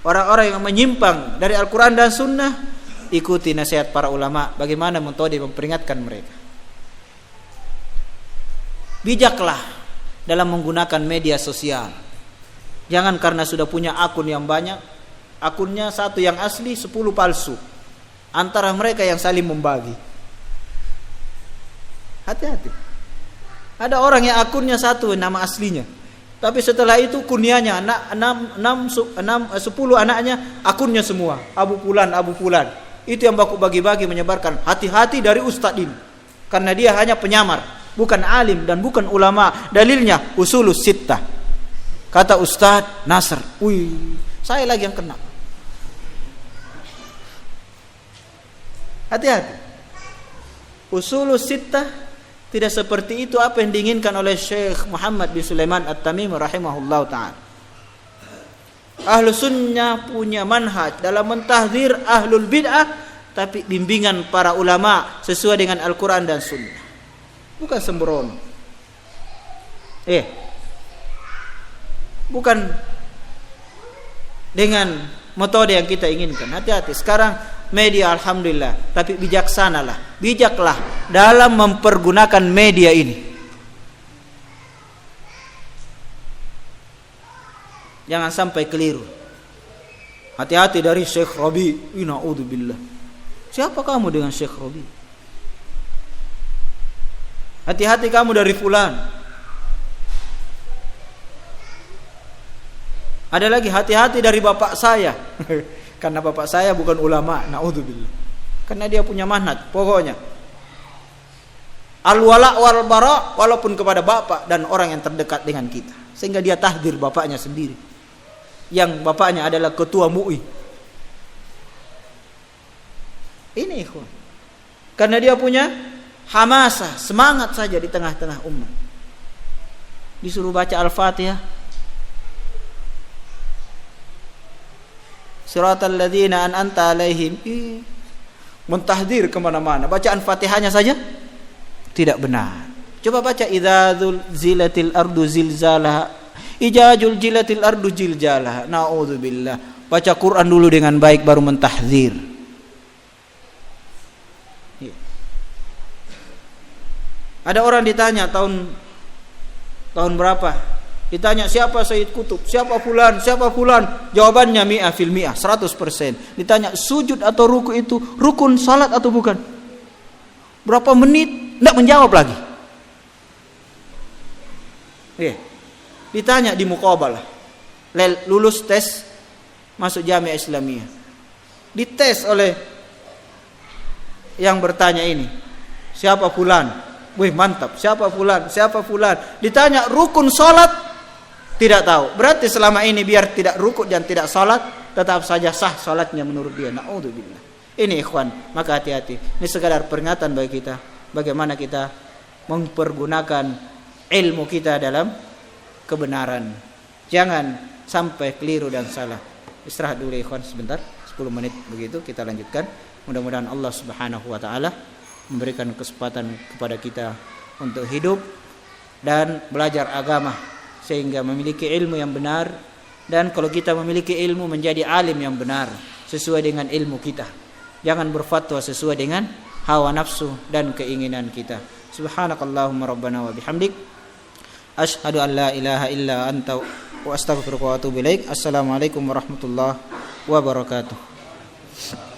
orang-orang yang menyimpang dari Al-Quran dan Sunnah. Ikuti nasihat para ulama, bagaimana metode memperingatkan mereka. Bijaklah dalam menggunakan media sosial. Jangan karena sudah punya akun yang banyak, akunnya 1 yang asli, 10 palsu, antara mereka yang saling membagi. Hati-hati. Ada orang yang akunnya 1 nama aslinya, tapi setelah itu kunyahnya 10 anaknya akunnya semua Abu Fulan. Itu yang baku bagi-bagi menyebarkan. Hati-hati dari ustadz ini, karena dia hanya penyamar, bukan alim dan bukan ulama. Dalilnya usulus sittah, kata Ustadz Nasr. Saya lagi yang kena. Hati-hati. Usulus sittah tidak seperti itu apa yang diinginkan oleh Syekh Muhammad bin Sulaiman At-Tamimi rahimahullah ta'ala. Ahlu sunnah punya manhaj dalam mentahdir ahlul bid'ah, tapi bimbingan para ulama sesuai dengan Al-Quran dan Sunnah, bukan sembrono. Bukan dengan metode yang kita inginkan. Hati-hati. Sekarang media alhamdulillah, tapi bijaklah dalam mempergunakan media ini. Jangan sampai keliru. Hati-hati dari Syekh Rabi. Na'udzubillah. Siapa kamu dengan Syekh Rabi? Hati-hati kamu dari fulan. Ada lagi, hati-hati dari bapak saya. Karena bapak saya bukan ulama. Na'udzubillah. Karena dia punya manhaj. Pokoknya al-wala wal bara, walaupun kepada bapak dan orang yang terdekat dengan kita. Sehingga dia tahdir bapaknya sendiri, yang bapaknya adalah ketua MUI. Ini ikhwan, karena dia punya hamasah, semangat saja di tengah-tengah umat. Disuruh baca Al-Fatihah, Siratal ladzina an'amta alaihim, mentahdir kemana-mana. Bacaan Fatihahnya saja tidak benar. Coba baca idza zilatil ardu zilzalaha, ijajul jilatil ardu jiljalah. Na'udzubillah. Baca Quran dulu dengan baik baru mentahdzir. Ada orang ditanya tahun berapa? Ditanya siapa Sayyid Qutb, siapa fulan. Jawabannya 100%. 100%. Ditanya sujud atau ruku itu rukun salat atau bukan? Berapa menit enggak menjawab lagi. Ditanya di muqabalah, lulus tes masuk Jamiah Islamiyah, dites oleh yang bertanya ini, siapa fulan? Mantap, siapa fulan? Ditanya rukun salat, tidak tahu. Berarti selama ini biar tidak rukun dan tidak salat, tetap saja sah salatnya menurut dia. Na'udzubillah. Ini ikhwan, maka hati-hati. Ini sekadar peringatan bagi kita, bagaimana kita mempergunakan ilmu kita dalam kebenaran. Jangan sampai keliru dan salah. Istirahat dulu ikhwan sebentar, 10 menit begitu, kita lanjutkan. Mudah-mudahan Allah Subhanahu wa taala memberikan kesempatan kepada kita untuk hidup dan belajar agama sehingga memiliki ilmu yang benar, dan kalau kita memiliki ilmu menjadi alim yang benar sesuai dengan ilmu kita. Jangan berfatwa sesuai dengan hawa nafsu dan keinginan kita. Subhanakallahumma rabbana wa bihamdik, asyhadu an la ilaha illa anta wa astaghfiruka wa atubu ilaik. Assalamualaikum warahmatullahi wabarakatuh.